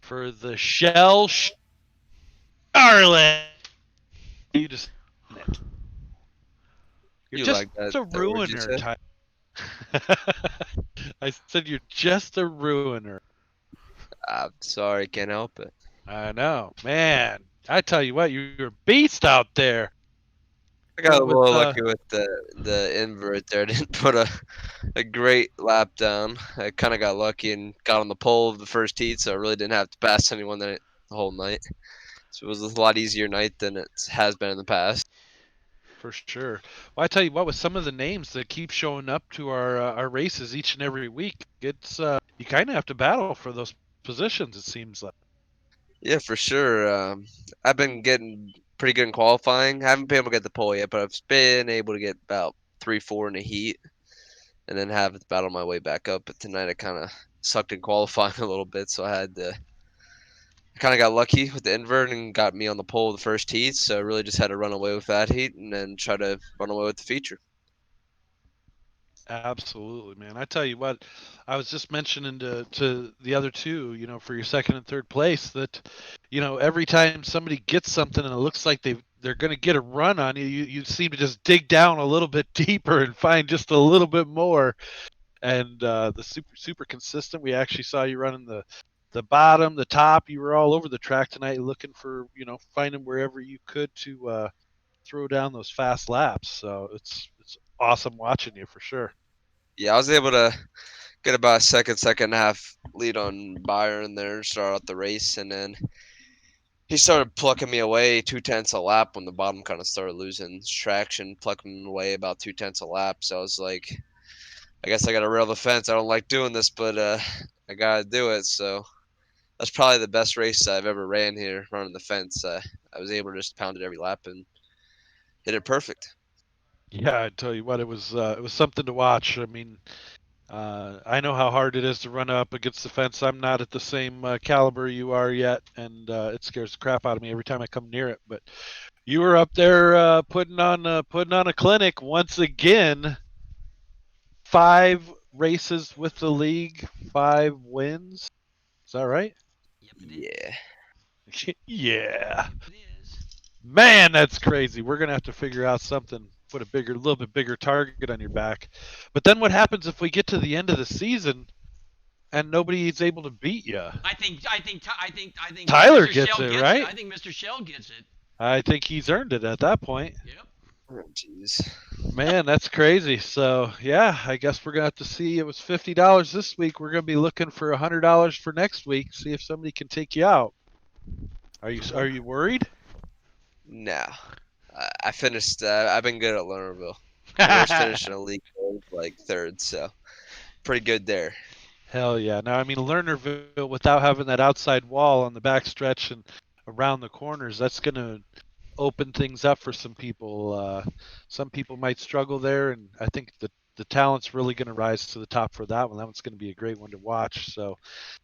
Speaker 2: for the Shell Charlotte. You just You're
Speaker 7: You
Speaker 2: just
Speaker 7: like that-
Speaker 2: a
Speaker 7: that word you
Speaker 2: ruiner,
Speaker 7: said?
Speaker 2: Tyler. I said you're just a ruiner.
Speaker 7: I'm sorry, can't help it.
Speaker 2: I know, man. I tell you what, you're a beast out there.
Speaker 7: I got a
Speaker 2: With,
Speaker 7: little lucky with the invert there. I didn't put a great lap down. I kind of got lucky and got on the pole of the first heat, so I really didn't have to pass anyone the whole night. So it was a lot easier night than it has been in the past.
Speaker 2: For sure. Well, I tell you what, with some of the names that keep showing up to our races each and every week, it's you kind of have to battle for those positions. It seems like.
Speaker 7: Yeah, for sure. I've been getting pretty good in qualifying. I haven't been able to get the pole yet, but I've been able to get about 3-4 in a heat, and then have to battle my way back up. But tonight I kind of sucked in qualifying a little bit, so I kind of got lucky with the invert and got me on the pole the first heat. So I really just had to run away with that heat and then try to run away with the feature.
Speaker 2: Absolutely, man. I tell you what, I was just mentioning to the other two, for your second and third place that, every time somebody gets something and it looks like they're going to get a run on you, you seem to just dig down a little bit deeper and find just a little bit more. And the super consistent. We actually saw you running the bottom, the top. You were all over the track tonight, looking for finding wherever you could to throw down those fast laps. So it's awesome watching you for sure.
Speaker 7: Yeah, I was able to get about a second and a half lead on Byron there, start out the race, and then he started plucking me away 2/10 a lap when the bottom kind of started losing traction, plucking away about 2/10 a lap. So I was like, I guess I got to rail the fence. I don't like doing this, but I got to do it. So that's probably the best race I've ever ran here, running the fence. I was able to just pound it every lap and hit it perfect.
Speaker 2: Yeah, I tell you what, it was something to watch. I mean, I know how hard it is to run up against the fence. I'm not at the same caliber you are yet, and it scares the crap out of me every time I come near it. But you were up there putting on a clinic once again. 5 races with the league, 5 wins. Is that right?
Speaker 7: Yeah.
Speaker 2: Yeah.
Speaker 1: It is.
Speaker 2: Man, that's crazy. We're gonna have to figure out something. Put a little bit bigger target on your back. But then what happens if we get to the end of the season and nobody's able to beat you?
Speaker 1: I think
Speaker 2: Tyler
Speaker 1: Mr.
Speaker 2: gets
Speaker 1: Shell
Speaker 2: it,
Speaker 1: gets
Speaker 2: right?
Speaker 1: it. I think Mr. Shell gets it.
Speaker 2: I think he's earned it at that point.
Speaker 1: Yep.
Speaker 7: Oh, jeez.
Speaker 2: Man, that's crazy. So yeah, I guess we're gonna have to see. It was $50 this week. We're gonna be looking for $100 for next week. See if somebody can take you out. Are you worried?
Speaker 7: No. I finished. I've been good at Lernerville. I just finished in a league like third, so pretty good there.
Speaker 2: Hell yeah. Now, I mean, Lernerville, without having that outside wall on the back stretch and around the corners, that's going to open things up for some people. Some people might struggle there, and I think the talent's really going to rise to the top for that one. That one's going to be a great one to watch. So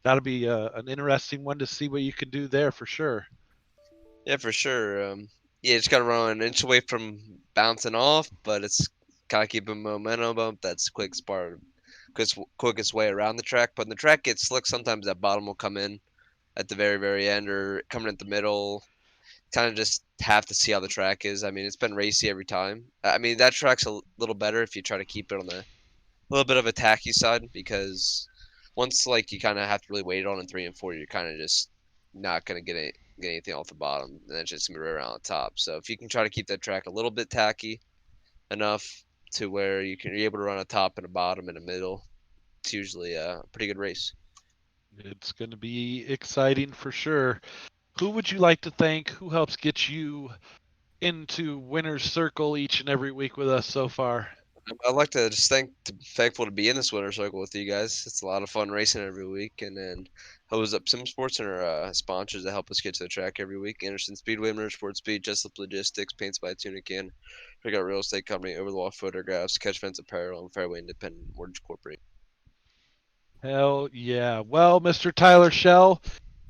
Speaker 2: that'll be an interesting one to see what you can do there for sure.
Speaker 7: Yeah, for sure. Yeah, just gotta run an inch away from bouncing off, but it's kind of keeping momentum up. That's the quickest way around the track. But when the track gets slick, sometimes that bottom will come in at the very, very end or coming at the middle. Kind of just have to see how the track is. I mean, it's been racy every time. I mean, that track's a little better if you try to keep it on the little bit of a tacky side because once like you kind of have to really wait on in 3 and 4, you're kind of just not gonna get anything off the bottom, and then it's just gonna be right around the top. So if you can try to keep that track a little bit tacky enough to where you're able to run a top and a bottom and a middle, it's usually a pretty good race.
Speaker 2: It's going to be exciting for sure. Who would you like to thank? Who helps get you into winner's circle each and every week with us so far?
Speaker 7: I'd like to just thankful to be in this winter circle with you guys. It's a lot of fun racing every week, and then hose up Sim Sports and our sponsors that help us get to the track every week. Anderson Speedway, Motorsport Speed, Jessup Logistics, Paints by Tunican, we got Real Estate Company, Over the Wall Photographs, Catch Fence Apparel, and Fairway Independent Mortgage Corporation.
Speaker 2: Hell yeah. Well, Mr. Tyler Shell,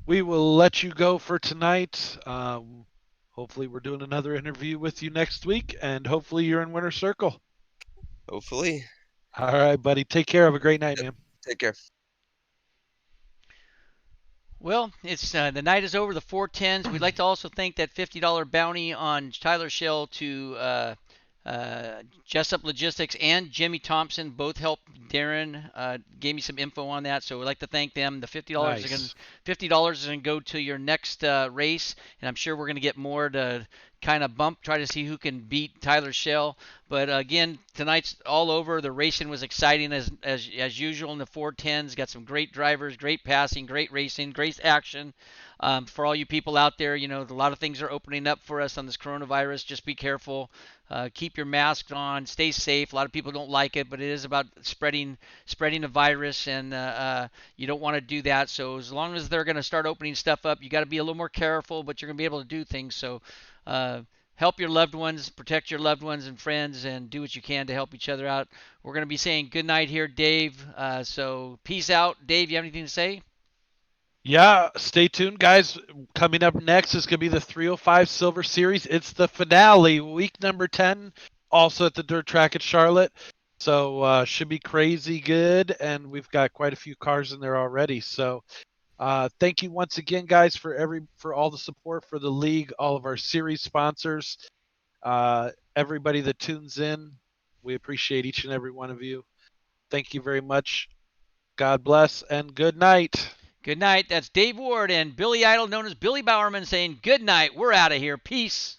Speaker 2: we will let you go for tonight. Hopefully, we're doing another interview with you next week, and hopefully, you're in Winter Circle.
Speaker 7: Hopefully,
Speaker 2: All right, buddy. Take care. Have a great night, man.
Speaker 7: take care.
Speaker 1: Well, it's the night is over. The 410s. We'd like to also thank that $50 bounty on Tyler Shell to Jessup Logistics and Jimmy Thompson. Both helped Darren. Gave me some info on that, so we'd like to thank them. The $50 is
Speaker 2: Nice.
Speaker 1: going to go to your next race, and I'm sure we're going to get more to kind of try to see who can beat Tyler Shell. But again, tonight's all over. The racing was exciting as usual in the 410s. Got some great drivers, great passing, great racing, great action. For all you people out there, a lot of things are opening up for us on this coronavirus. Just be careful. Keep your mask on. Stay safe. A lot of people don't like it, but it is about spreading the virus, and you don't want to do that. So as long as they're going to start opening stuff up, you got to be a little more careful, but you're going to be able to do things. So help your loved ones, protect your loved ones and friends, and do what you can to help each other out. We're going to be saying good night here, Dave. So peace out. Dave, you have anything to say?
Speaker 2: Yeah, stay tuned, guys. Coming up next is going to be the 305 Silver Series. It's the finale, week number 10, also at the dirt track at Charlotte. So should be crazy good, and we've got quite a few cars in there already. So thank you once again, guys, for all the support for the league, all of our series sponsors, everybody that tunes in. We appreciate each and every one of you. Thank you very much. God bless and good night.
Speaker 1: Good night. That's Dave Ward and Billy Idol, known as Billy Bowerman, saying good night. We're out of here. Peace.